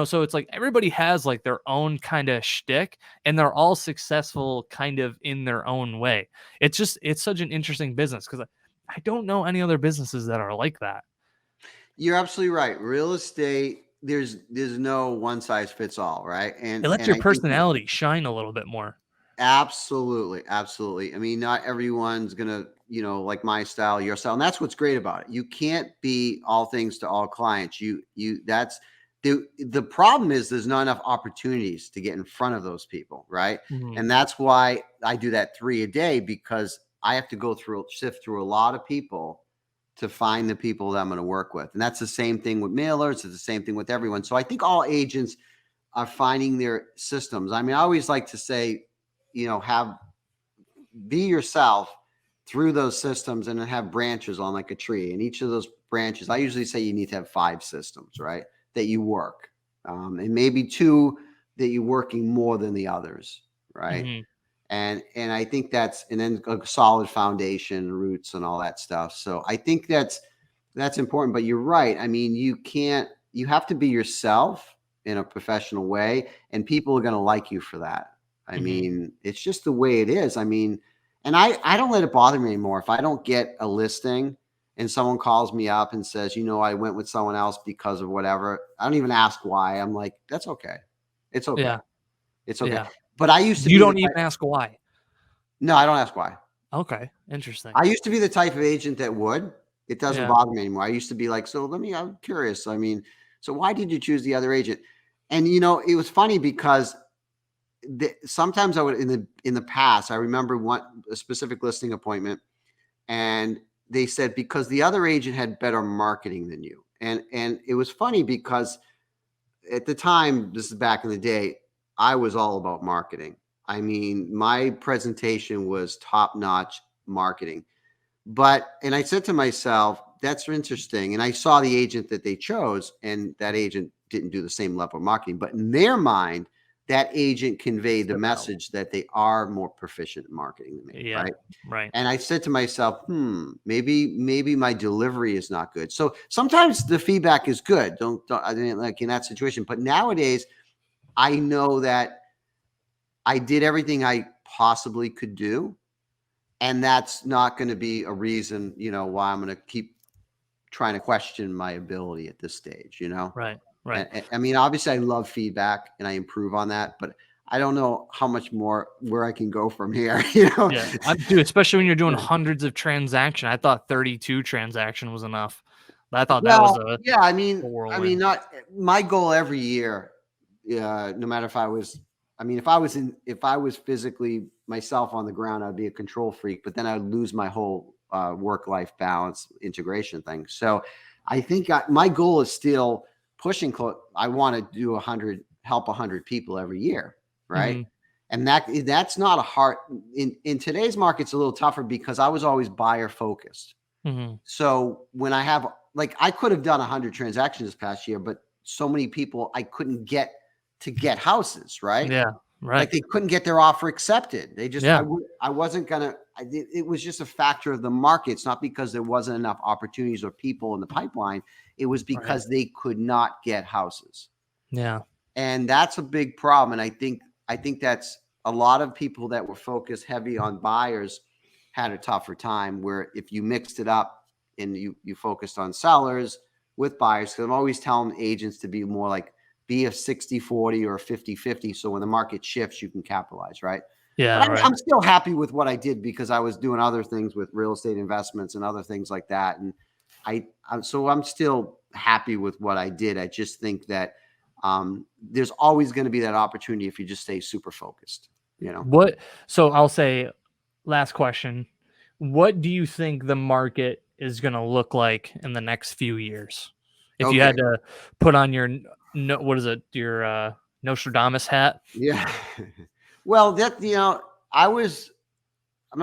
so it's like everybody has their own kind of shtick, and they're all successful kind of in their own way. It's such an interesting business, because I don't know any other businesses that are like that. You're absolutely right. Real estate, there's no one size fits all, right? And it lets your personality shine a little bit more. Absolutely. I mean, not everyone's gonna, like my style, your style, and that's what's great about it. You can't be all things to all clients. That's the problem is there's not enough opportunities to get in front of those people, right? And that's why I do that 3 a day, because I have to sift through a lot of people to find the people that I'm going to work with. And that's the same thing with mailers. It's the same thing with everyone. So I think all agents are finding their systems. I mean, I always like to say, have be yourself through those systems and then have branches on like a tree. And each of those branches, I usually say you need to have 5 systems, right? That you work. And maybe 2 that you're working more than the others, right? Mm-hmm. And I think that's, and then a solid foundation, roots and all that stuff. So I think that's important, but you're right. I mean, you have to be yourself in a professional way, and people are going to like you for that. I mean, it's just the way it is. I mean, and I don't let it bother me anymore. If I don't get a listing and someone calls me up and says, I went with someone else because of whatever, I don't even ask why. I'm like, that's okay. It's okay. Yeah. It's okay. Yeah. But I used to You be don't even ask why. No, I don't ask why. Okay. Interesting. I used to be the type of agent that would. It doesn't bother me anymore. I used to be like, I'm curious. I mean, so why did you choose the other agent? And it was funny because sometimes I would in the past, I remember a specific listing appointment, and they said because the other agent had better marketing than you. And it was funny because at the time, this is back in the day, I was all about marketing. I mean, my presentation was top-notch marketing. And I said to myself, that's interesting. And I saw the agent that they chose, and that agent didn't do the same level of marketing. But in their mind, that agent conveyed the message that they are more proficient in marketing than me. Yeah. Right. Right. And I said to myself, maybe my delivery is not good. So sometimes the feedback is good. I didn't like in that situation. But nowadays, I know that I did everything I possibly could do. And that's not going to be a reason, why I'm going to keep trying to question my ability at this stage, Right. Right. And, I mean, obviously I love feedback and I improve on that, but I don't know how much more where I can go from here, Yeah. Dude, especially when you're doing hundreds of transactions. I thought 32 transaction was enough. I thought that was I mean, whirlwind. not my goal every year. Yeah. No matter if I was physically myself on the ground, I'd be a control freak, but then I'd lose my whole work-life balance integration thing. So I think my goal is still pushing. I want to do help 100 people every year. Right. And that's not a hard in today's market. It's a little tougher because I was always buyer focused. So when I could have done 100 transactions this past year, but so many people I couldn't get to get houses. Right. Yeah. Right. Like they couldn't get their offer accepted. They just, I wasn't going to, it was just a factor of the market. It's not because there wasn't enough opportunities or people in the pipeline. It was because they could not get houses. Yeah. And that's a big problem. And I think that's a lot of people that were focused heavy on buyers had a tougher time, where if you mixed it up and you focused on sellers with buyers, because I'm always telling agents to be more like, be a 60-40 or a 50-50. So when the market shifts, you can capitalize, right? Yeah. But I'm still happy with what I did because I was doing other things with real estate investments and other things like that. And so I'm still happy with what I did. I just think that there's always going to be that opportunity if you just stay super focused, So I'll say, last question. What do you think the market is going to look like in the next few years? If you had to put on your your Nostradamus hat? Yeah. Well, I'm not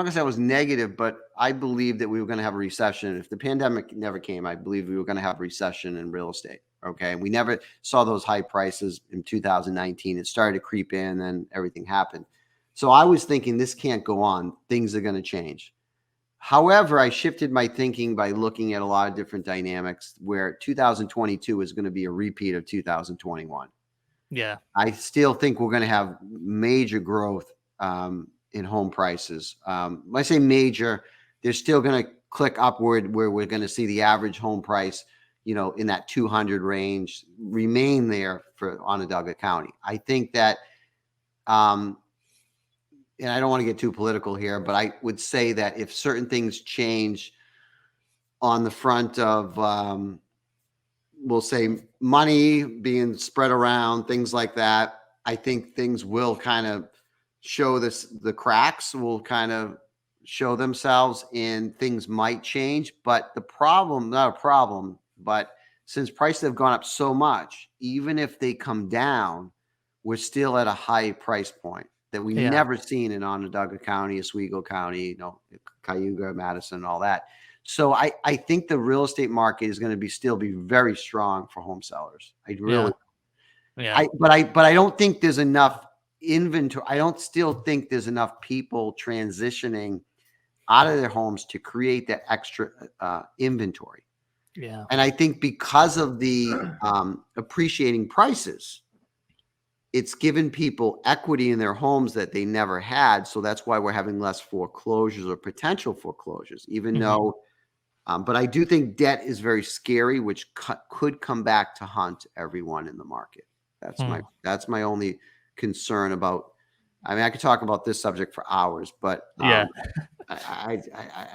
gonna say I was negative, but I believed that we were going to have a recession. If the pandemic never came, I believe we were going to have a recession in real estate. Okay. And we never saw those high prices in 2019. It started to creep in, and everything happened. So I was thinking this can't go on. Things are going to change. However, I shifted my thinking by looking at a lot of different dynamics, where 2022 is going to be a repeat of 2021. Yeah. I still think we're going to have major growth in home prices. When I say major, they're still going to click upward, where we're going to see the average home price, in that 200 range, remain there for Onondaga County. I think that, and I don't want to get too political here, but I would say that if certain things change on the front of, we'll say, money being spread around, things like that, I think things will kind of show the cracks will kind of show themselves, and things might change. But the problem, not a problem, but since prices have gone up so much, even if they come down, we're still at a high price point. that we never seen in Onondaga County, Oswego County, Cayuga, Madison, all that. So I think the real estate market is going to still be very strong for home sellers. I really, but I don't think there's enough inventory. I don't still think there's enough people transitioning out of their homes to create that extra inventory. Yeah. And I think because of the appreciating prices, it's given people equity in their homes that they never had. So that's why we're having less foreclosures or potential foreclosures, even though, but I do think debt is very scary, which could come back to haunt everyone in the market. That's my only concern about. I mean, I could talk about this subject for hours, but I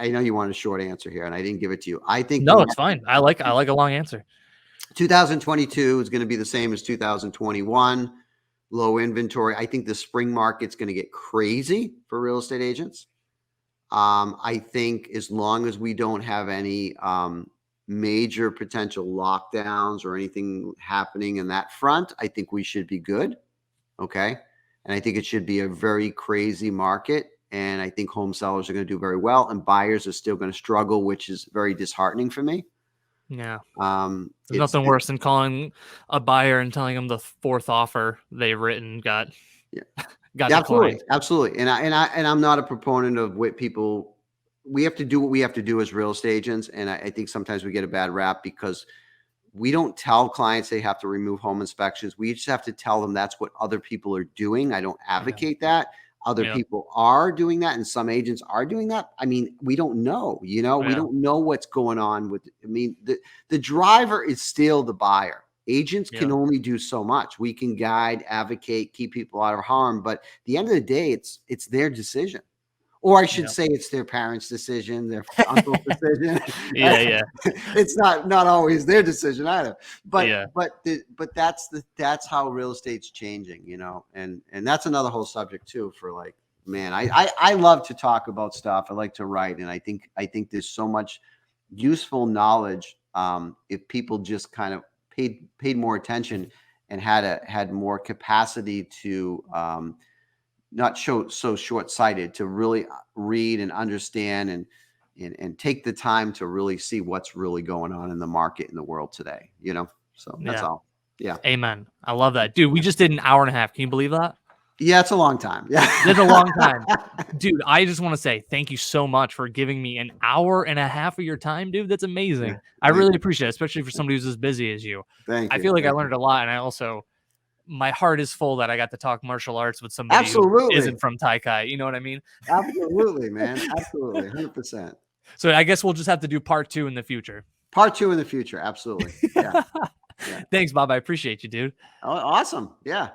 know you want a short answer here, and I didn't give it to you. I think it's fine. I like a long answer. 2022 is going to be the same as 2021. Low inventory. I think the spring market's going to get crazy for real estate agents. I think as long as we don't have any major potential lockdowns or anything happening in that front, I think we should be good. Okay. And I think it should be a very crazy market. And I think home sellers are going to do very well, and buyers are still going to struggle, which is very disheartening for me. Yeah. There's nothing worse than calling a buyer and telling them the fourth offer they've written got declined. Absolutely. And I'm not a proponent of what people. We have to do what we have to do as real estate agents, and I think sometimes we get a bad rap because we don't tell clients they have to remove home inspections. We just have to tell them that's what other people are doing. I don't advocate that. Other people are doing that, and some agents are doing that. I mean, we don't know, we don't know what's going on with, I mean, the driver is still the buyer. Agents can only do so much. We can guide, advocate, keep people out of harm, but at the end of the day, it's their decision. Or I should say it's their parents' decision, their uncle's decision. It's not always their decision either. But that's how real estate's changing, and that's another whole subject too. For like, man, I love to talk about stuff. I like to write, and I think there's so much useful knowledge if people just kind of paid more attention and had more capacity to not so short-sighted, to really read and understand and take the time to really see what's really going on in the market in the world today, so that's all. Yeah. Amen. I love that. Dude, we just did an hour and a half. Can you believe that? Yeah, it's a long time. Yeah. It's a long time. Dude, I just want to say thank you so much for giving me an hour and a half of your time, dude. That's amazing. I really appreciate it, especially for somebody who's as busy as you. Thank you. I feel like I learned a lot, and I also, my heart is full that I got to talk martial arts with somebody who isn't from Taikai. You know what I mean? Absolutely, man. Absolutely. 100%. So I guess we'll just have to do part 2 in the future. Part 2 in the future. Absolutely. Yeah. Thanks, Bob. I appreciate you, dude. Oh, awesome. Yeah.